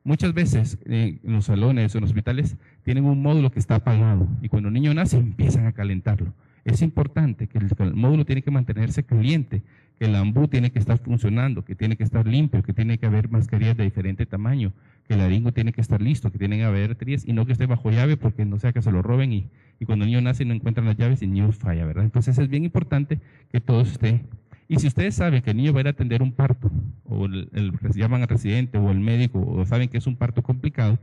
Muchas veces en los salones o en los hospitales tienen un módulo que está apagado y cuando el niño nace empiezan a calentarlo. Es importante que el módulo tiene que mantenerse caliente, que el ambú tiene que estar funcionando, que tiene que estar limpio, que tiene que haber mascarillas de diferente tamaño, que el laringo tiene que estar listo, que tienen que haber baterías y no que esté bajo llave porque no sea que se lo roben y cuando el niño nace no encuentran las llaves y el niño falla, ¿verdad? Entonces es bien importante que todo esté. Y si ustedes saben que el niño va a ir a atender un parto, o llaman al residente o el médico, o saben que es un parto complicado,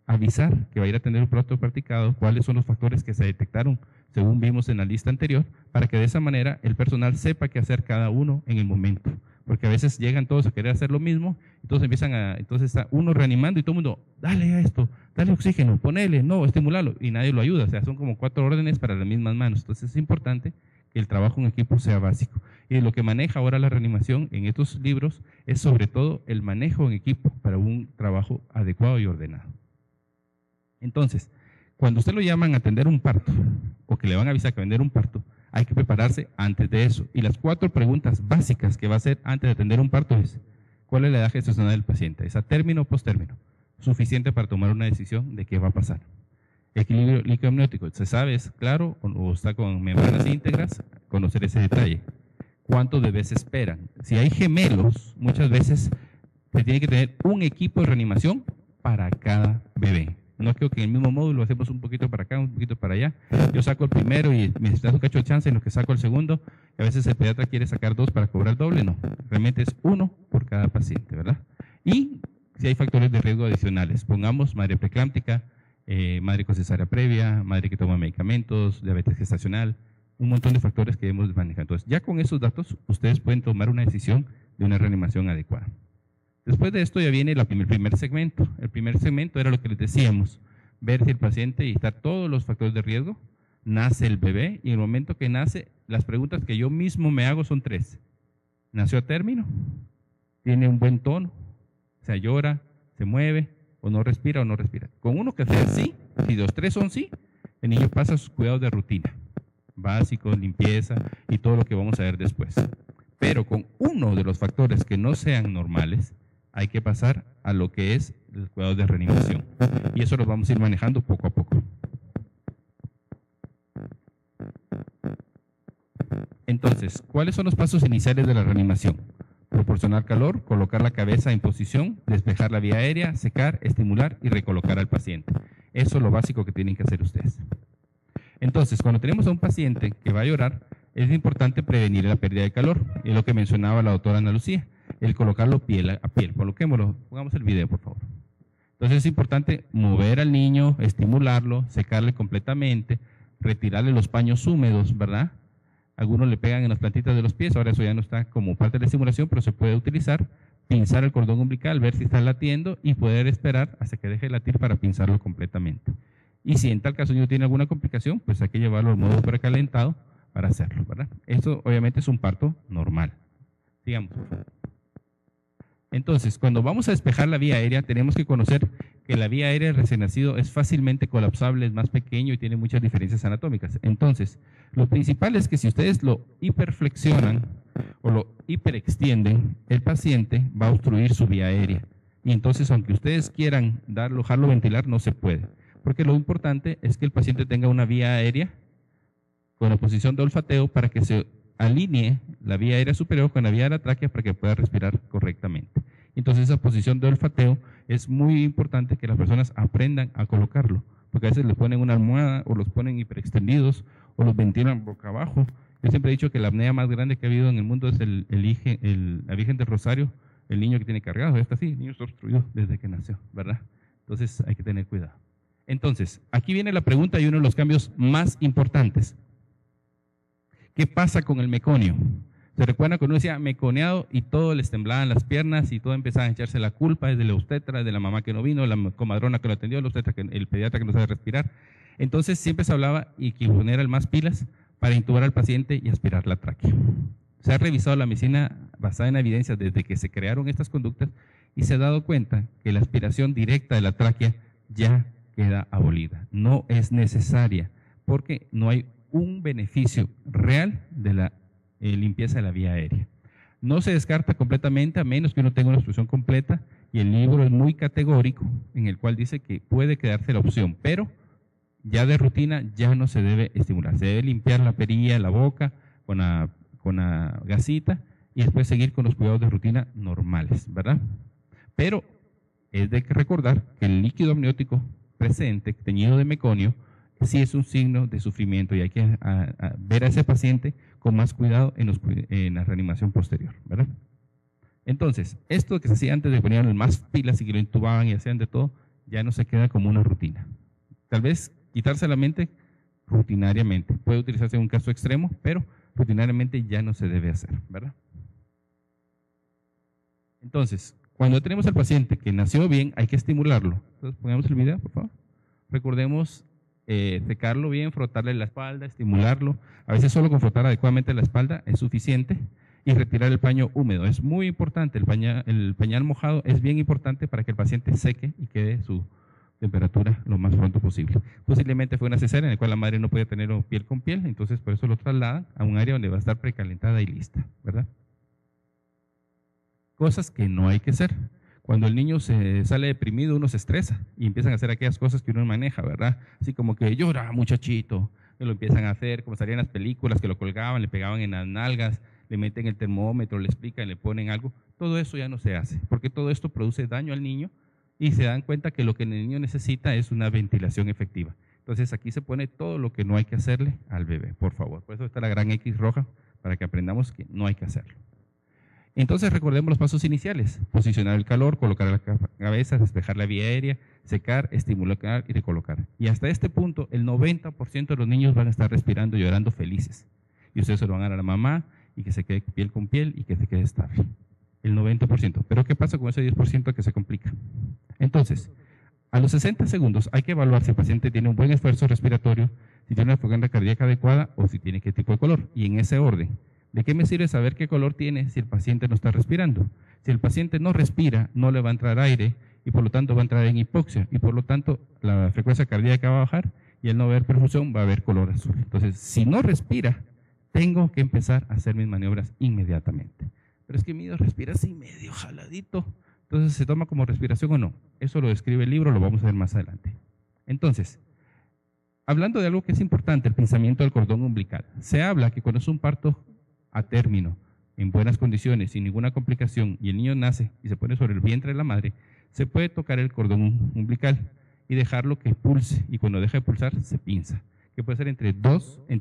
avisar que va a ir a atender un parto practicado, cuáles son los factores que se detectaron, según vimos en la lista anterior, para que de esa manera el personal sepa qué hacer cada uno en el momento. Porque a veces llegan todos a querer hacer lo mismo, entonces entonces está uno reanimando y todo el mundo, dale a esto, dale oxígeno, ponele, no, estimularlo, y nadie lo ayuda. O sea, son como 4 órdenes para las mismas manos. Entonces es importante que el trabajo en equipo sea básico. Y lo que maneja ahora la reanimación en estos libros es sobre todo el manejo en equipo para un trabajo adecuado y ordenado. Entonces, cuando usted lo llaman a atender un parto, o que le van a avisar que va a atender un parto, hay que prepararse antes de eso. Y las 4 preguntas básicas que va a hacer antes de atender un parto es, ¿cuál es la edad gestacional del paciente? ¿Es a término o postérmino? Suficiente para tomar una decisión de qué va a pasar. Equilibrio líquido amniótico, ¿se sabe? ¿Es claro o está con membranas íntegras? Conocer ese detalle. ¿Cuántos bebés esperan? Si hay gemelos, muchas veces se tiene que tener un equipo de reanimación para cada bebé. No creo que en el mismo módulo hacemos un poquito para acá, un poquito para allá. Yo saco el primero y me da un cacho de chance en lo que saco el segundo. Y a veces el pediatra quiere sacar 2 para cobrar doble. No, realmente es 1 por cada paciente, ¿verdad? Y si hay factores de riesgo adicionales, pongamos madre preclámptica, madre con cesárea previa, madre que toma medicamentos, diabetes gestacional, un montón de factores que debemos manejar. Entonces, ya con esos datos, ustedes pueden tomar una decisión de una reanimación adecuada. Después de esto ya viene el primer segmento. El primer segmento era lo que les decíamos, ver si el paciente y estar todos los factores de riesgo, nace el bebé y en el momento que nace, las preguntas que yo mismo me hago son 3. ¿Nació a término? tiene un buen tono, o sea, llora, se mueve, o no respira. Con uno que sea sí, si los tres son sí, el niño pasa sus cuidados de rutina, básicos, limpieza y todo lo que vamos a ver después. Pero con uno de los factores que no sean normales, hay que pasar a lo que es el cuidado de reanimación. Y eso lo vamos a ir manejando poco a poco. Entonces, ¿cuáles son los pasos iniciales de la reanimación? Proporcionar calor, colocar la cabeza en posición, despejar la vía aérea, secar, estimular y recolocar al paciente. Eso es lo básico que tienen que hacer ustedes. Entonces, cuando tenemos a un paciente que va a llorar, es importante prevenir la pérdida de calor. Es lo que mencionaba la doctora Ana Lucía, el colocarlo piel a piel. Coloquémoslo, pongamos el video, por favor. Entonces es importante mover al niño, estimularlo, secarle completamente, retirarle los paños húmedos, ¿verdad? Algunos le pegan en las plantitas de los pies, ahora eso ya no está como parte de la estimulación, pero se puede utilizar, pinzar el cordón umbilical, ver si está latiendo y poder esperar hasta que deje de latir para pinzarlo completamente. Y si en tal caso el niño tiene alguna complicación, pues hay que llevarlo al modo precalentado para hacerlo, ¿verdad? Esto obviamente es un parto normal. Sigamos, por favor. Entonces, cuando vamos a despejar la vía aérea, tenemos que conocer que la vía aérea del recién nacido es fácilmente colapsable, es más pequeño y tiene muchas diferencias anatómicas. Entonces, lo principal es que si ustedes lo hiperflexionan o lo hiperextienden, el paciente va a obstruir su vía aérea. Y entonces, aunque ustedes quieran dejarlo ventilar, no se puede. Porque lo importante es que el paciente tenga una vía aérea con la posición de olfateo para que se alinee la vía aérea superior con la vía de la tráquea para que pueda respirar correctamente. Entonces esa posición de olfateo es muy importante que las personas aprendan a colocarlo, porque a veces le ponen una almohada o los ponen hiperextendidos o los ventilan boca abajo. Yo siempre he dicho que la apnea más grande que ha habido en el mundo es la Virgen del Rosario, el niño que tiene cargado, ya está así, el niño está obstruido desde que nació, ¿verdad? Entonces hay que tener cuidado. Entonces, aquí viene la pregunta y uno de los cambios más importantes. ¿Qué pasa con el meconio? ¿Se recuerdan cuando uno decía meconeado y todo les temblaban las piernas y todo empezaba a echarse la culpa desde la obstetra, de la mamá que no vino, la comadrona que lo atendió, la obstetra, el pediatra que no sabe respirar? Entonces siempre se hablaba y que poner más pilas para intubar al paciente y aspirar la tráquea. Se ha revisado la medicina basada en evidencias desde que se crearon estas conductas y se ha dado cuenta que la aspiración directa de la tráquea ya queda abolida. No es necesaria porque no hay un beneficio real de la limpieza de la vía aérea. No se descarta completamente a menos que uno tenga una obstrucción completa y el libro es muy categórico en el cual dice que puede quedarse la opción, pero ya de rutina ya no se debe estimular. Se debe limpiar la perilla, la boca con la gasita y después seguir con los cuidados de rutina normales, ¿verdad? Pero es de recordar que el líquido amniótico presente, teñido de meconio, sí es un signo de sufrimiento y hay que ver a ese paciente con más cuidado en la reanimación posterior, ¿verdad? Entonces, esto que se hacía antes de poner más pilas y que lo intubaban y hacían de todo, ya no se queda como una rutina. Tal vez quitarse la mente rutinariamente. Puede utilizarse en un caso extremo, pero rutinariamente ya no se debe hacer, ¿verdad? Entonces, cuando tenemos al paciente que nació bien, hay que estimularlo. Entonces, pongamos el video, por favor. Recordemos secarlo bien, frotarle la espalda, estimularlo. A veces solo con frotar adecuadamente la espalda es suficiente y retirar el paño húmedo. Es muy importante, el pañal mojado es bien importante para que el paciente seque y quede su temperatura lo más pronto posible. Posiblemente fue una cesárea en la cual la madre no podía tener piel con piel, entonces por eso lo trasladan a un área donde va a estar precalentada y lista, ¿verdad? Cosas que no hay que hacer. Cuando el niño se sale deprimido, uno se estresa y empiezan a hacer aquellas cosas que uno maneja, ¿verdad? Así como que llora, muchachito, que lo empiezan a hacer, como salían en las películas, que lo colgaban, le pegaban en las nalgas, le meten el termómetro, le explican, le ponen algo. Todo eso ya no se hace, porque todo esto produce daño al niño y se dan cuenta que lo que el niño necesita es una ventilación efectiva. Entonces aquí se pone todo lo que no hay que hacerle al bebé, por favor. Por eso está la gran X roja, para que aprendamos que no hay que hacerlo. Entonces recordemos los pasos iniciales: posicionar el calor, colocar la cabeza, despejar la vía aérea, secar, estimular y recolocar. Y hasta este punto el 90% de los niños van a estar respirando y llorando felices. Y ustedes se lo van a dar a la mamá y que se quede piel con piel y que se quede estable. El 90%. Pero ¿qué pasa con ese 10% que se complica? Entonces, a los 60 segundos hay que evaluar si el paciente tiene un buen esfuerzo respiratorio, si tiene una frecuencia cardíaca adecuada o si tiene qué tipo de color. Y en ese orden. ¿De qué me sirve saber qué color tiene si el paciente no está respirando? Si el paciente no respira, no le va a entrar aire y por lo tanto va a entrar en hipoxia y por lo tanto la frecuencia cardíaca va a bajar y al no haber perfusión va a haber color azul. Entonces, si no respira, tengo que empezar a hacer mis maniobras inmediatamente. Pero es que Mido respira así medio jaladito. Entonces, ¿se toma como respiración o no? Eso lo describe el libro, lo vamos a ver más adelante. Entonces, hablando de algo que es importante, el pinzamiento del cordón umbilical. Se habla que cuando es un parto a término, en buenas condiciones, sin ninguna complicación, y el niño nace y se pone sobre el vientre de la madre, se puede tocar el cordón umbilical y dejarlo que pulse, y cuando deja de pulsar, se pinza, que puede ser entre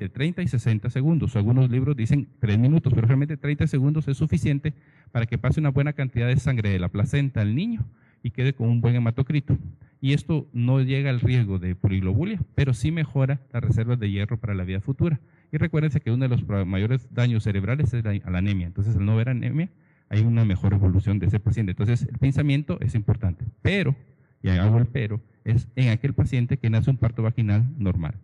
30 y 60 segundos. Algunos libros dicen 3 minutos, pero realmente 30 segundos es suficiente para que pase una buena cantidad de sangre de la placenta al niño y quede con un buen hematocrito. Y esto no llega al riesgo de poliglobulia, pero sí mejora las reservas de hierro para la vida futura. Y recuérdense que uno de los mayores daños cerebrales es la anemia. Entonces, al no ver anemia, hay una mejor evolución de ese paciente. Entonces, el pinzamiento es importante. Pero, y hago el pero, es en aquel paciente que nace un parto vaginal normal.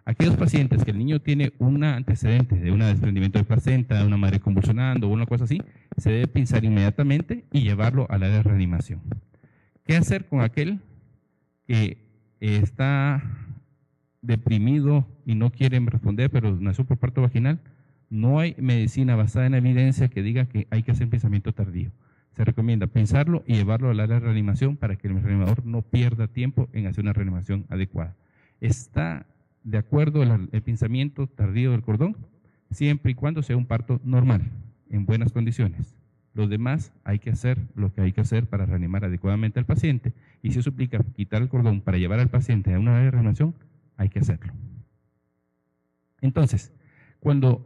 Aquellos pacientes que el niño tiene un antecedente de un desprendimiento de placenta, de una madre convulsionando o una cosa así, se debe pinzar inmediatamente y llevarlo al área de reanimación. ¿Qué hacer con aquel que está deprimido y no quiere responder, pero nació por parto vaginal? No hay medicina basada en evidencia que diga que hay que hacer pensamiento tardío. Se recomienda pensarlo y llevarlo al área de reanimación para que el reanimador no pierda tiempo en hacer una reanimación adecuada. Está de acuerdo el pensamiento tardío del cordón, siempre y cuando sea un parto normal, en buenas condiciones. Los demás hay que hacer lo que hay que hacer para reanimar adecuadamente al paciente, y si eso implica quitar el cordón para llevar al paciente a una área de reanimación, hay que hacerlo. Entonces,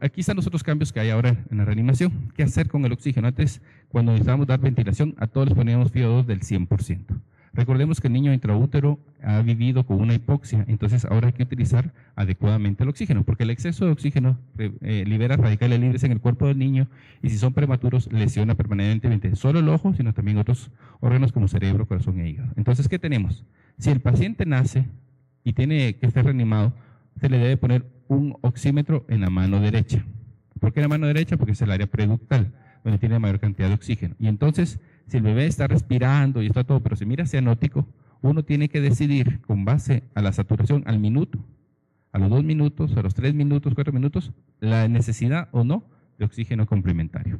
aquí están los otros cambios que hay ahora en la reanimación. ¿Qué hacer con el oxígeno? Antes, cuando necesitábamos dar ventilación, a todos les poníamos FiO2 del 100%. Recordemos que el niño intraútero ha vivido con una hipoxia, entonces ahora hay que utilizar adecuadamente el oxígeno, porque el exceso de oxígeno libera radicales libres en el cuerpo del niño y si son prematuros lesiona permanentemente solo el ojo, sino también otros órganos como cerebro, corazón e hígado. Entonces, ¿qué tenemos? Si el paciente nace y tiene que estar reanimado, se le debe poner un oxímetro en la mano derecha. ¿Por qué en la mano derecha? Porque es el área preductal, donde tiene mayor cantidad de oxígeno. Y entonces, si el bebé está respirando y está todo, pero se mira cianótico, uno tiene que decidir con base a la saturación al minuto, a los 2 minutos, a los 3 minutos, 4 minutos, la necesidad o no de oxígeno complementario.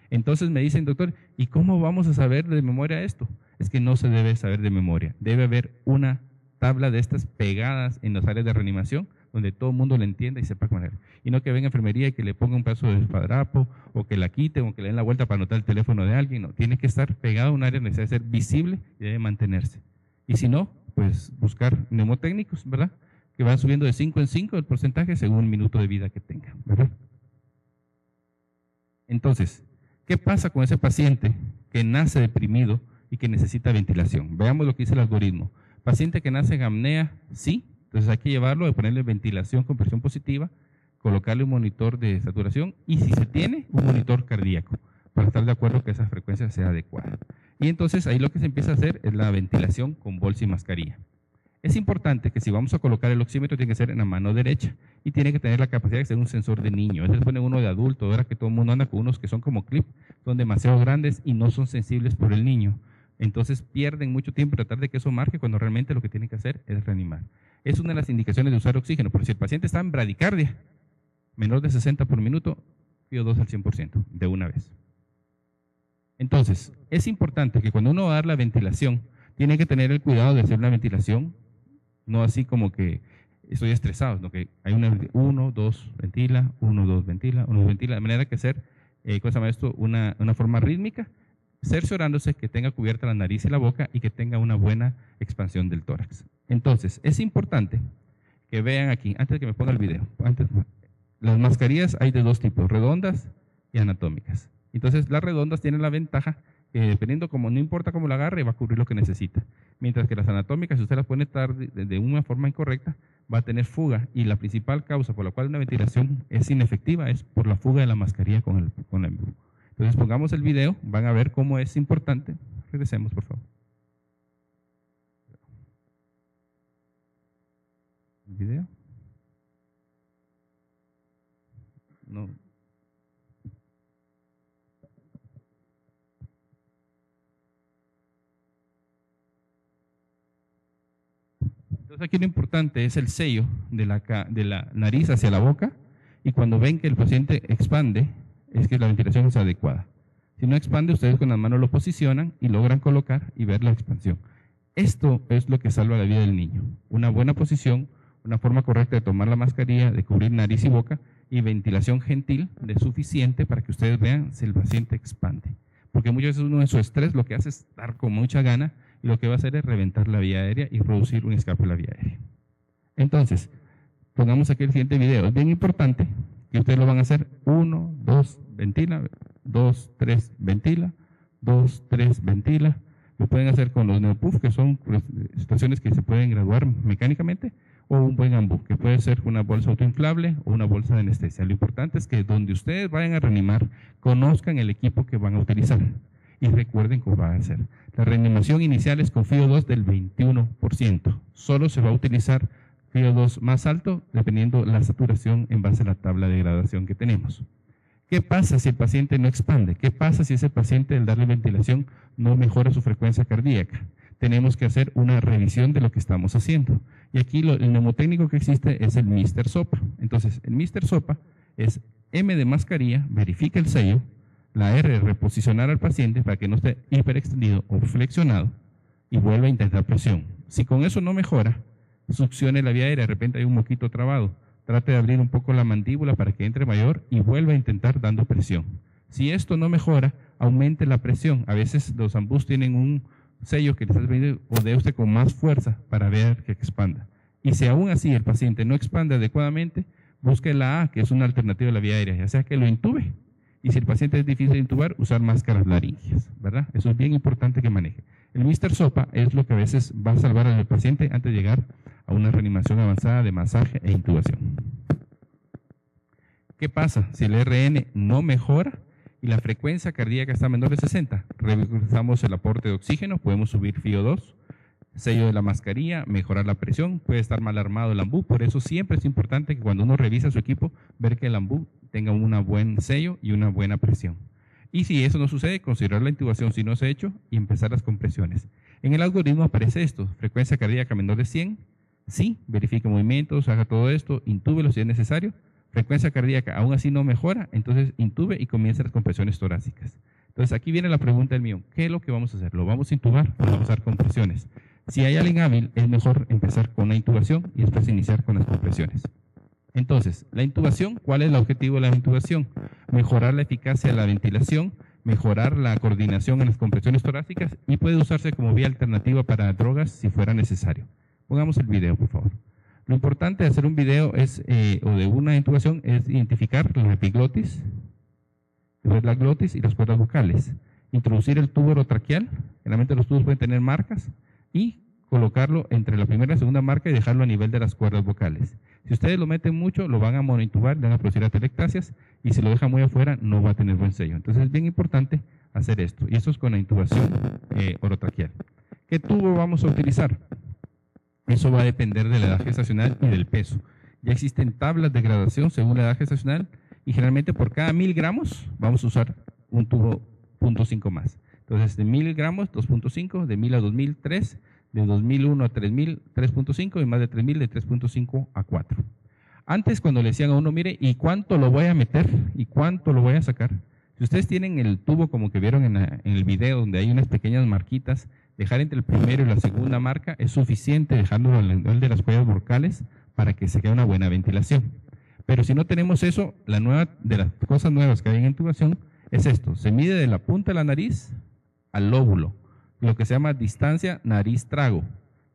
Entonces me dicen, doctor, ¿y cómo vamos a saber de memoria esto? Es que no se debe saber de memoria. Debe haber una tabla de estas pegadas en las áreas de reanimación, donde todo el mundo la entienda y sepa cómo hacer. Y no que venga a enfermería y que le ponga un pedazo de espadrapo, o que la quite, o que le den la vuelta para anotar el teléfono de alguien. No, tiene que estar pegado a un área, necesita ser visible y debe mantenerse. Y si no, pues buscar neumotécnicos, ¿verdad? Que van subiendo de 5 en 5 el porcentaje según el minuto de vida que tenga, ¿verdad? Entonces, ¿qué pasa con ese paciente que nace deprimido y que necesita ventilación? Veamos lo que dice el algoritmo. Paciente que nace en apnea, sí. Entonces hay que llevarlo a ponerle ventilación con presión positiva, colocarle un monitor de saturación y si se tiene, un monitor cardíaco para estar de acuerdo que esa frecuencia sea adecuada. Y entonces ahí lo que se empieza a hacer es la ventilación con bolsa y mascarilla. Es importante que si vamos a colocar el oxímetro tiene que ser en la mano derecha y tiene que tener la capacidad de ser un sensor de niño. A veces pone uno de adulto, ahora que todo el mundo anda con unos que son como clip, son demasiado grandes y no son sensibles por el niño. Entonces pierden mucho tiempo en tratar de que eso marque cuando realmente lo que tienen que hacer es reanimar. Es una de las indicaciones de usar oxígeno, porque si el paciente está en bradicardia, menor de 60 por minuto, FiO2 al 100%, de una vez. Entonces, es importante que cuando uno va a dar la ventilación, tiene que tener el cuidado de hacer una ventilación, no así como que estoy estresado, sino que hay 1, 2, ventila, 1, 2, ventila, 1, 2, ventila, de manera que hacer, ¿cómo se llama esto? Una forma rítmica, cerciorándose que tenga cubierta la nariz y la boca y que tenga una buena expansión del tórax. Entonces, es importante que vean aquí, antes de que me ponga el video, las mascarillas hay de 2 tipos, redondas y anatómicas. Entonces, las redondas tienen la ventaja que dependiendo como no importa cómo la agarre, va a cubrir lo que necesita. Mientras que las anatómicas, si usted las pone de una forma incorrecta, va a tener fuga y la principal causa por la cual una ventilación es inefectiva es por la fuga de la mascarilla con el embudo. Entonces pongamos el video, van a ver cómo es importante. Regresemos, por favor. ¿El video? No. Entonces aquí lo importante es el sello de la nariz hacia la boca, y cuando ven que el paciente expande, es que la ventilación es adecuada. Si no expande, ustedes con las manos lo posicionan y logran colocar y ver la expansión. Esto es lo que salva la vida del niño. Una buena posición, una forma correcta de tomar la mascarilla, de cubrir nariz y boca, y ventilación gentil de suficiente para que ustedes vean si el paciente expande. Porque muchas veces uno en su estrés lo que hace es estar con mucha gana, y lo que va a hacer es reventar la vía aérea y producir un escape de la vía aérea. Entonces, pongamos aquí el siguiente video. Es bien importante que ustedes lo van a hacer 1, 2, ventila, 2, 3, ventila, 2, 3, ventila. Lo pueden hacer con los neopuff, que son situaciones que se pueden graduar mecánicamente, o un buen ambú, que puede ser una bolsa autoinflable o una bolsa de anestesia. Lo importante es que donde ustedes vayan a reanimar, conozcan el equipo que van a utilizar y recuerden cómo va a ser. La reanimación inicial es con FIO2 del 21%. Solo se va a utilizar FIO2 más alto dependiendo la saturación en base a la tabla de gradación que tenemos. ¿Qué pasa si el paciente no expande? ¿Qué pasa si ese paciente al darle ventilación no mejora su frecuencia cardíaca? Tenemos que hacer una revisión de lo que estamos haciendo. Y aquí el neumotécnico que existe es el Mr. SOPA. Entonces, el Mr. SOPA es M de mascarilla, verifica el sello, la R, reposicionar al paciente para que no esté hiperextendido o flexionado, y vuelve a intentar presión. Si con eso no mejora, succione la vía aérea, de repente hay un moquito trabado, trate de abrir un poco la mandíbula para que entre mayor y vuelva a intentar dando presión. Si esto no mejora, aumente la presión. A veces los ambús tienen un sello que les hace venir, o de usted con más fuerza para ver que expanda. Y si aún así el paciente no expande adecuadamente, busque la A, que es una alternativa a la vía aérea, ya sea que lo intube, y si el paciente es difícil de intubar, usar máscaras laringeas, ¿verdad? Eso es bien importante que maneje. El Mr. SOPA es lo que a veces va a salvar al paciente antes de llegar a una reanimación avanzada de masaje e intubación. ¿Qué pasa si el RN no mejora y la frecuencia cardíaca está menor de 60? Revisamos el aporte de oxígeno, podemos subir FIO2, sello de la mascarilla, mejorar la presión, puede estar mal armado el ambú, por eso siempre es importante que cuando uno revisa su equipo, ver que el ambú tenga un buen sello y una buena presión. Y si eso no sucede, considerar la intubación si no se ha hecho y empezar las compresiones. En el algoritmo aparece esto: frecuencia cardíaca menor de 100, sí, verifique movimientos, haga todo esto, intúbelo si es necesario. Frecuencia cardíaca aún así no mejora, entonces intube y comience las compresiones torácicas. Entonces aquí viene la pregunta del mío: ¿qué es lo que vamos a hacer? ¿Lo vamos a intubar o vamos a usar compresiones? Si hay alguien hábil, es mejor empezar con la intubación y después iniciar con las compresiones. Entonces, la intubación, ¿cuál es el objetivo de la intubación? Mejorar la eficacia de la ventilación, mejorar la coordinación en las compresiones torácicas, y puede usarse como vía alternativa para drogas si fuera necesario. Pongamos el video, por favor. Lo importante de hacer un video es, o de una intubación, es identificar la epiglotis, la glotis y las cuerdas vocales. Introducir el tubo orotraqueal, generalmente los tubos pueden tener marcas, y colocarlo entre la primera y la segunda marca y dejarlo a nivel de las cuerdas vocales. Si ustedes lo meten mucho, lo van a monointubar, le van a producir atelectasias, y si lo dejan muy afuera, no va a tener buen sello. Entonces es bien importante hacer esto, y esto es con la intubación orotraqueal. ¿Qué tubo vamos a utilizar? Eso va a depender de la edad gestacional y del peso. Ya existen tablas de gradación según la edad gestacional, y generalmente por cada 1000 gramos vamos a usar un tubo 0.5 más. Entonces de 1000 gramos, 2.5, de 1000 a 2000, 3, de 2001 a 3000, 3.5, y más de 3000, de 3.5 a 4. Antes, cuando le decían a uno, mire, ¿y cuánto lo voy a meter? ¿Y cuánto lo voy a sacar? Si ustedes tienen el tubo como que vieron en el video, donde hay unas pequeñas marquitas, dejar entre el primero y la segunda marca es suficiente, dejarlo al nivel de las cuerdas vocales para que se quede una buena ventilación. Pero si no tenemos eso, la nueva de las cosas nuevas que hay en intubación es esto: se mide de la punta de la nariz al lóbulo, lo que se llama distancia nariz-trago.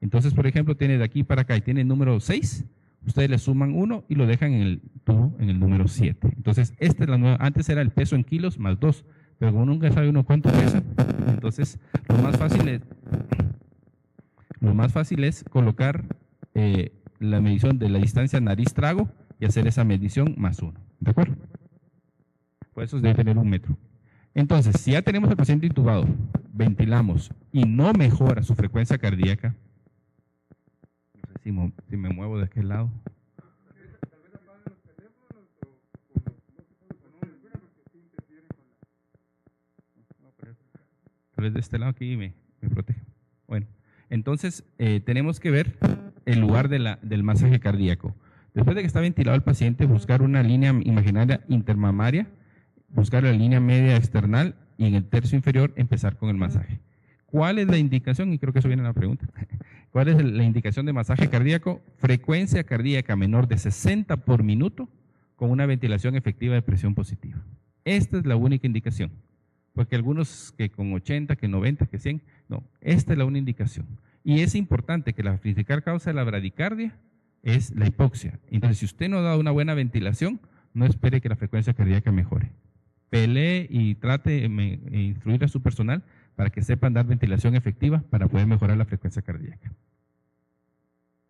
Entonces, por ejemplo, tiene de aquí para acá y tiene el número 6, ustedes le suman 1 y lo dejan en el tubo en el número 7. Entonces, esta es la nueva. Antes era el peso en kilos más 2, pero como nunca sabe uno cuánto pesa, entonces lo más fácil es colocar la medición de la distancia nariz-trago y hacer esa medición más 1. ¿De acuerdo? Por eso debe tener 1 metro. Entonces, si ya tenemos al paciente intubado, ventilamos y no mejora su frecuencia cardíaca, no sé si me muevo de aquel lado. Tal vez de este lado aquí me protege. Bueno, entonces tenemos que ver el lugar del masaje cardíaco. Después de que está ventilado el paciente, buscar una línea imaginaria intermamaria, buscar la línea media external y en el tercio inferior empezar con el masaje. ¿Cuál es la indicación? Y creo que eso viene en la pregunta. ¿Cuál es la indicación de masaje cardíaco? Frecuencia cardíaca menor de 60 por minuto con una ventilación efectiva de presión positiva. Esta es la única indicación. Porque algunos que con 80, que 90, que 100, no, esta es la única indicación. Y es importante que la principal causa de la bradicardia es la hipoxia. Entonces, si usted no da una buena ventilación, no espere que la frecuencia cardíaca mejore. Pelee y trate de instruir a su personal para que sepan dar ventilación efectiva para poder mejorar la frecuencia cardíaca.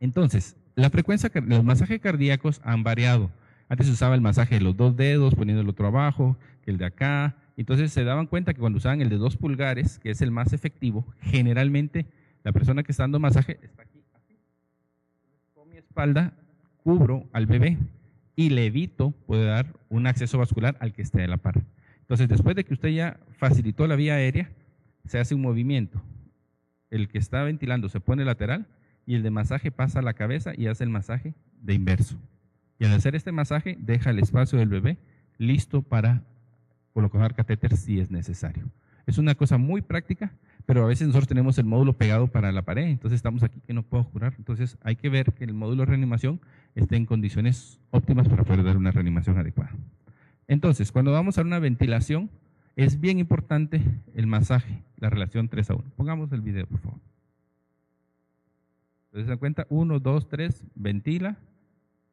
Entonces, los masajes cardíacos han variado. Antes se usaba el masaje de los 2 dedos, poniendo el otro abajo, que el de acá. Entonces se daban cuenta que cuando usaban el de 2 pulgares, que es el más efectivo, generalmente la persona que está dando masaje está aquí, así. Con mi espalda cubro al bebé y le evito poder dar un acceso vascular al que esté a la par. Entonces, después de que usted ya facilitó la vía aérea, se hace un movimiento. El que está ventilando se pone lateral y el de masaje pasa a la cabeza y hace el masaje de inverso. Y al hacer este masaje, deja el espacio del bebé listo para colocar catéter si es necesario. Es una cosa muy práctica, pero a veces nosotros tenemos el módulo pegado para la pared, entonces estamos aquí que no puedo curar. Entonces hay que ver que el módulo de reanimación esté en condiciones óptimas para poder dar una reanimación adecuada. Entonces, cuando vamos a una ventilación, es bien importante el masaje, la relación 3:1. Pongamos el video, por favor. Entonces, se dan cuenta, 1, 2, 3, ventila,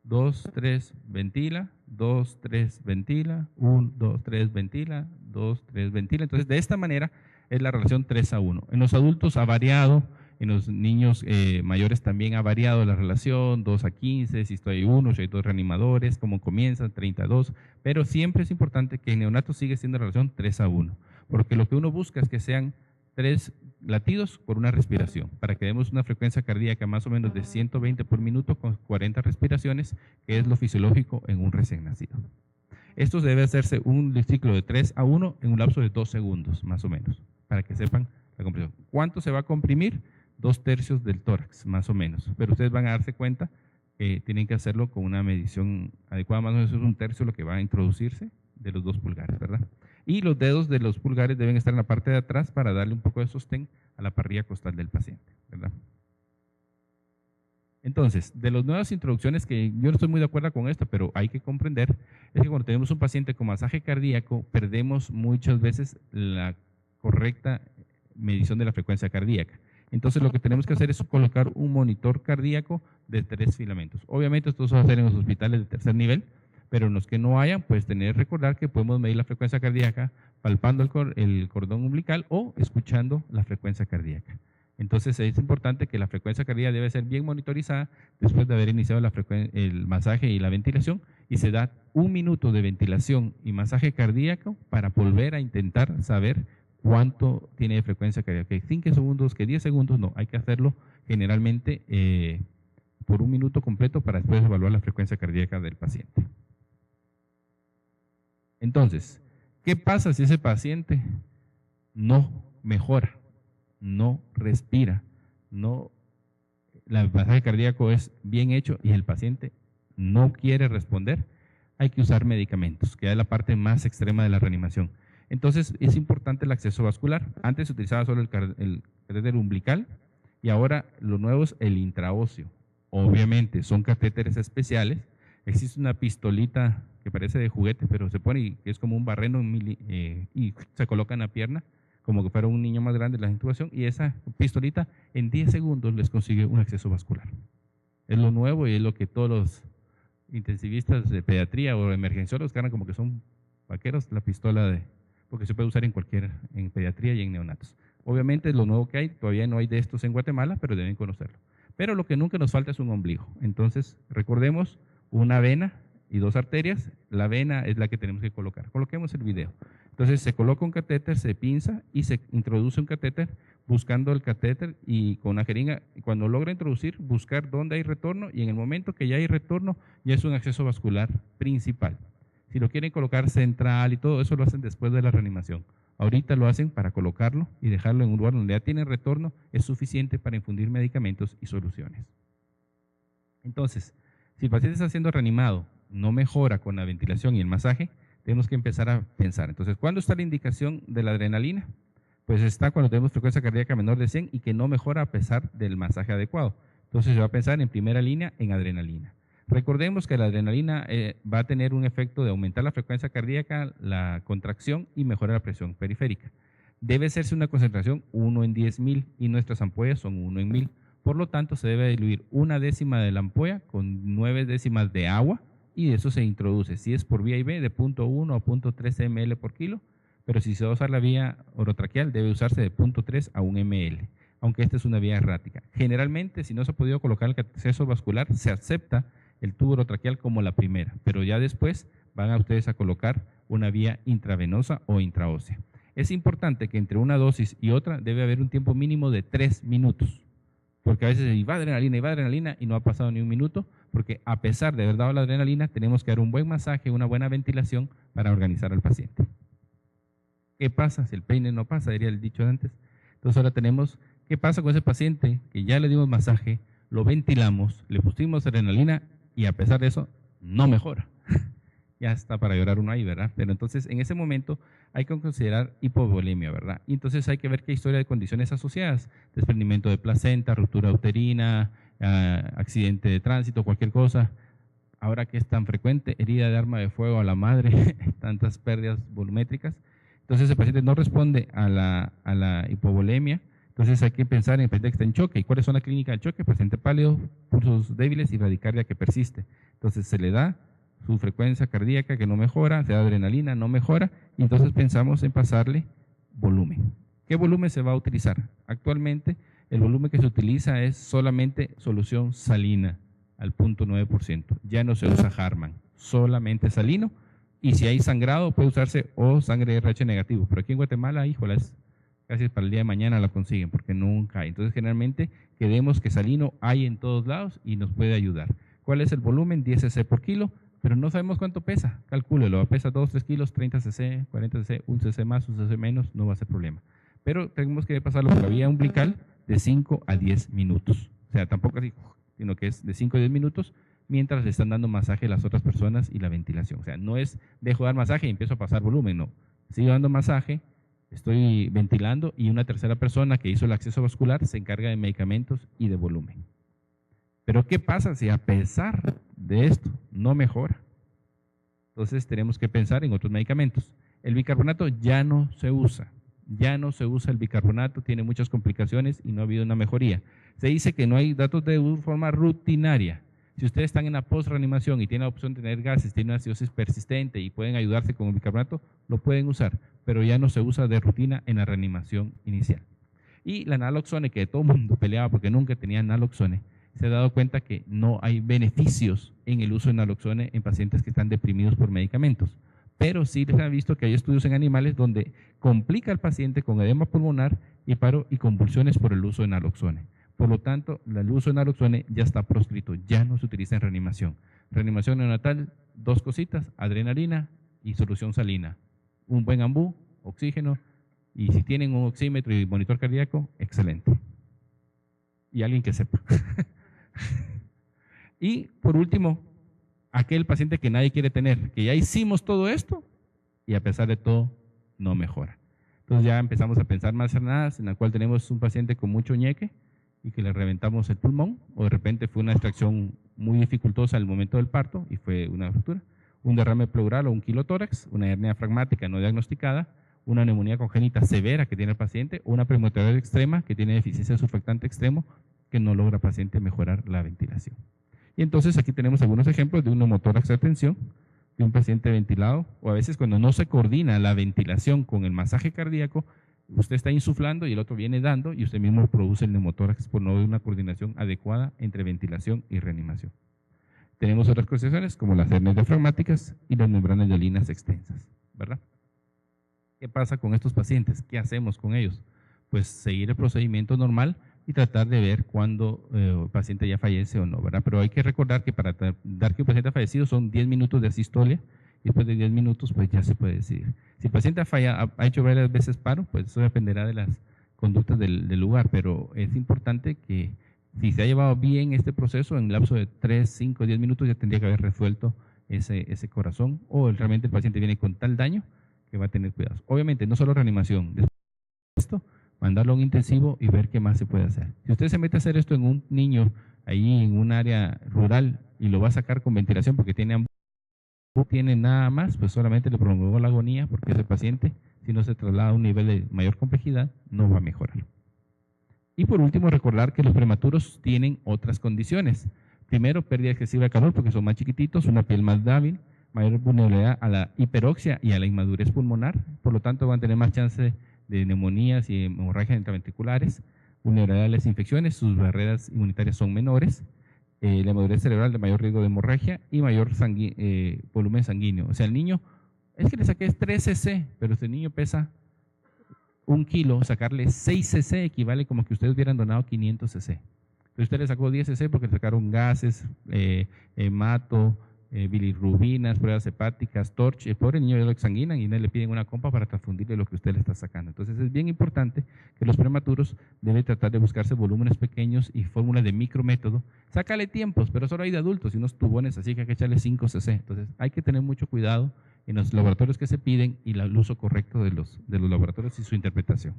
2, 3, ventila, 2, 3, ventila, 1, 2, 3, ventila, 2, 3, ventila. Entonces, de esta manera es la relación 3:1. En los adultos ha variado, en los niños mayores también ha variado la relación, 2:15, si estoy 1, si hay 2 reanimadores, cómo comienza, 32, pero siempre es importante que en neonatos sigue siendo la relación 3:1, porque lo que uno busca es que sean 3 latidos por una respiración, para que demos una frecuencia cardíaca más o menos de 120 por minuto con 40 respiraciones, que es lo fisiológico en un recién nacido. Esto debe hacerse un ciclo de 3:1 en un lapso de 2 segundos, más o menos, para que sepan la compresión. ¿Cuánto se va a comprimir? 2/3 del tórax, más o menos, pero ustedes van a darse cuenta que tienen que hacerlo con una medición adecuada, más o menos es 1/3 lo que va a introducirse de los 2 pulgares, ¿verdad? Y los dedos de los pulgares deben estar en la parte de atrás para darle un poco de sostén a la parrilla costal del paciente, ¿verdad? Entonces, de las nuevas introducciones, que yo no estoy muy de acuerdo con esto, pero hay que comprender, es que cuando tenemos un paciente con masaje cardíaco, perdemos muchas veces la correcta medición de la frecuencia cardíaca. Entonces, lo que tenemos que hacer es colocar un monitor cardíaco de 3 filamentos. Obviamente, esto se va a hacer en los hospitales de tercer nivel, pero en los que no hayan, pues recordar que podemos medir la frecuencia cardíaca palpando el cordón umbilical o escuchando la frecuencia cardíaca. Entonces es importante que la frecuencia cardíaca debe ser bien monitorizada después de haber iniciado el masaje y la ventilación, y se da 1 minuto de ventilación y masaje cardíaco para volver a intentar saber cuánto tiene de frecuencia cardíaca. Que 5 segundos, que 10 segundos, no, hay que hacerlo generalmente por 1 minuto completo para después evaluar la frecuencia cardíaca del paciente. Entonces, ¿qué pasa si ese paciente no mejora, no respira, el masaje cardíaco es bien hecho y el paciente no quiere responder? Hay que usar medicamentos, que es la parte más extrema de la reanimación. Entonces, es importante el acceso vascular. Antes se utilizaba solo el catéter umbilical y ahora lo nuevo es el intraóseo. Obviamente, son catéteres especiales. Existe una pistolita que parece de juguete, pero se pone y es como un barreno y se coloca en la pierna, como que fuera un niño más grande la intubación, y esa pistolita en 10 segundos les consigue un acceso vascular. Es lo nuevo y es lo que todos los intensivistas de pediatría o emergenciólogos ganan como que son vaqueros, la pistola porque se puede usar en pediatría y en neonatos. Obviamente es lo nuevo que hay, todavía no hay de estos en Guatemala, pero deben conocerlo. Pero lo que nunca nos falta es un ombligo. Entonces, recordemos, una vena y 2 arterias, la vena es la que tenemos que colocar. Coloquemos el video. Entonces se coloca un catéter, se pinza y se introduce un catéter buscando el catéter y con una jeringa, cuando logra introducir, buscar dónde hay retorno, y en el momento que ya hay retorno, ya es un acceso vascular principal. Si lo quieren colocar central y todo eso lo hacen después de la reanimación. Ahorita lo hacen para colocarlo y dejarlo en un lugar donde ya tiene retorno, es suficiente para infundir medicamentos y soluciones. Entonces, si el paciente está siendo reanimado, no mejora con la ventilación y el masaje, tenemos que empezar a pensar. Entonces, ¿cuándo está la indicación de la adrenalina? Pues está cuando tenemos frecuencia cardíaca menor de 100 y que no mejora a pesar del masaje adecuado. Entonces se va a pensar en primera línea en adrenalina. Recordemos que la adrenalina va a tener un efecto de aumentar la frecuencia cardíaca, la contracción y mejorar la presión periférica. Debe hacerse una concentración 1 en 10.000 y nuestras ampollas son 1 en 1000. Por lo tanto, se debe diluir 1/10 de la ampolla con 9 décimas de agua y eso se introduce. Si es por vía IV, de 0.1 a 0.3 ml por kilo, pero si se va a usar la vía orotraqueal, debe usarse de 0.3 a 1 ml, aunque esta es una vía errática. Generalmente, si no se ha podido colocar el acceso vascular, se acepta el tubo orotraqueal como la primera, pero ya después van a ustedes a colocar una vía intravenosa o intraósea. Es importante que entre una dosis y otra debe haber un tiempo mínimo de 3 minutos, porque a veces iba adrenalina y no ha pasado ni un minuto, porque a pesar de haber dado la adrenalina, tenemos que dar un buen masaje, una buena ventilación para organizar al paciente. ¿Qué pasa si el peine no pasa? Diría el dicho de antes. Entonces ahora tenemos, ¿qué pasa con ese paciente que ya le dimos masaje, lo ventilamos, le pusimos adrenalina y a pesar de eso no mejora? Ya está para llorar uno ahí, ¿verdad? Pero entonces en ese momento hay que considerar hipovolemia, ¿verdad? Y entonces hay que ver qué historia de condiciones asociadas, desprendimiento de placenta, ruptura uterina, accidente de tránsito, cualquier cosa. Ahora que es tan frecuente, herida de arma de fuego a la madre, tantas pérdidas volumétricas. Entonces el paciente no responde a la hipovolemia, entonces hay que pensar en el paciente que está en choque. ¿Y cuáles son las clínicas del choque? Paciente pálido, pulsos débiles y bradicardia que persiste. Entonces se le da su frecuencia cardíaca que no mejora, se da adrenalina, no mejora, y entonces pensamos en pasarle volumen. ¿Qué volumen se va a utilizar? Actualmente el volumen que se utiliza es solamente solución salina al 0.9%. Ya no se usa Harman, solamente salino. Y si hay sangrado, puede usarse o sangre RH negativo. Pero aquí en Guatemala, híjole, casi para el día de mañana la consiguen, porque nunca hay. Entonces, generalmente, queremos que salino hay en todos lados y nos puede ayudar. ¿Cuál es el volumen? 10 cc por kilo, pero no sabemos cuánto pesa. Calcúlelo, pesa 2, 3 kilos, 30 cc, 40 cc, 1 cc más, 1 cc menos, no va a ser problema. Pero tenemos que pasarlo por la vía umbilical de 5 a 10 minutos. O sea, tampoco así, sino que es de 5 a 10 minutos, mientras le están dando masaje a las otras personas y la ventilación. O sea, no es dejo dar masaje y empiezo a pasar volumen, no. Sigo dando masaje, estoy ventilando y una tercera persona que hizo el acceso vascular se encarga de medicamentos y de volumen. Pero ¿qué pasa si a pesar de esto no mejora? Entonces tenemos que pensar en otros medicamentos. El bicarbonato ya no se usa. Ya no se usa el bicarbonato, tiene muchas complicaciones y no ha habido una mejoría. Se dice que no hay datos de forma rutinaria. Si ustedes están en la post-reanimación y tienen la opción de tener gases, tienen una acidosis persistente y pueden ayudarse con el bicarbonato, lo pueden usar, pero ya no se usa de rutina en la reanimación inicial. Y la naloxone, que todo el mundo peleaba porque nunca tenía naloxone, se ha dado cuenta que no hay beneficios en el uso de naloxone en pacientes que están deprimidos por medicamentos. Pero sí se ha visto que hay estudios en animales donde complica al paciente con edema pulmonar y paro y convulsiones por el uso de naloxone. Por lo tanto, el uso de naloxone ya está proscrito, ya no se utiliza en reanimación. Reanimación neonatal, 2 cositas, adrenalina y solución salina. Un buen ambú, oxígeno, y si tienen un oxímetro y monitor cardíaco, excelente. Y alguien que sepa. Y por último, aquel paciente que nadie quiere tener, que ya hicimos todo esto y a pesar de todo no mejora. Entonces ya empezamos a pensar más jornadas en la cual tenemos un paciente con mucho ñeque y que le reventamos el pulmón, o de repente fue una extracción muy dificultosa al momento del parto y fue una ruptura, un derrame pleural o un quilotórax, una hernia fragmática no diagnosticada, una neumonía congénita severa que tiene el paciente, o una premotorial extrema que tiene deficiencia de surfactante extremo que no logra el paciente mejorar la ventilación. Y entonces aquí tenemos algunos ejemplos de un neumotórax de tensión, de un paciente ventilado, o a veces cuando no se coordina la ventilación con el masaje cardíaco, usted está insuflando y el otro viene dando y usted mismo produce el neumotórax por no haber una coordinación adecuada entre ventilación y reanimación. Tenemos otras condiciones como las hernias diafragmáticas y las membranas hialinas extensas, ¿verdad? ¿Qué pasa con estos pacientes? ¿Qué hacemos con ellos? Pues seguir el procedimiento normal y tratar de ver cuándo el paciente ya fallece o no, ¿verdad? Pero hay que recordar que para dar que un paciente ha fallecido son 10 minutos de asistolia y después de 10 minutos pues ya se puede decidir. Si el paciente ha hecho varias veces paro, pues eso dependerá de las conductas del lugar, pero es importante que Si se ha llevado bien este proceso, en un lapso de 3, 5, 10 minutos ya tendría que haber resuelto ese corazón, o realmente el paciente viene con tal daño que va a tener cuidados. Obviamente, no solo reanimación, después de esto, mandarlo a un intensivo y ver qué más se puede hacer. Si usted se mete a hacer esto en un niño ahí en un área rural y lo va a sacar con ventilación porque no tiene nada más, pues solamente le prolongó la agonía, porque ese paciente, si no se traslada a un nivel de mayor complejidad, no va a mejorar. Y por último, recordar que los prematuros tienen otras condiciones. Primero, pérdida excesiva de calor porque son más chiquititos, una piel más débil, mayor vulnerabilidad a la hiperoxia y a la inmadurez pulmonar, por lo tanto van a tener más chance de neumonías y hemorragias intraventriculares, vulnerabilidad a las infecciones, sus barreras inmunitarias son menores, la madurez cerebral de mayor riesgo de hemorragia y mayor volumen sanguíneo. O sea, el niño, es que le saqué 3 cc, pero si el niño pesa 1 kilo, sacarle 6 cc equivale como que ustedes hubieran donado 500 cc. Pero usted le sacó 10 cc porque le sacaron gases, hemato, bilirrubinas, pruebas hepáticas, torch. El pobre niño ya lo exsanguinan y le piden una compa para transfundirle lo que usted le está sacando. Entonces es bien importante que los prematuros deben tratar de buscarse volúmenes pequeños y fórmulas de micrométodo. Sácale tiempos, pero solo hay de adultos y unos tubones, así que hay que echarle 5 cc. Entonces hay que tener mucho cuidado en los laboratorios que se piden y el uso correcto de los laboratorios y su interpretación.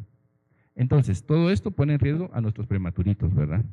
Entonces, todo esto pone en riesgo a nuestros prematuritos, ¿verdad?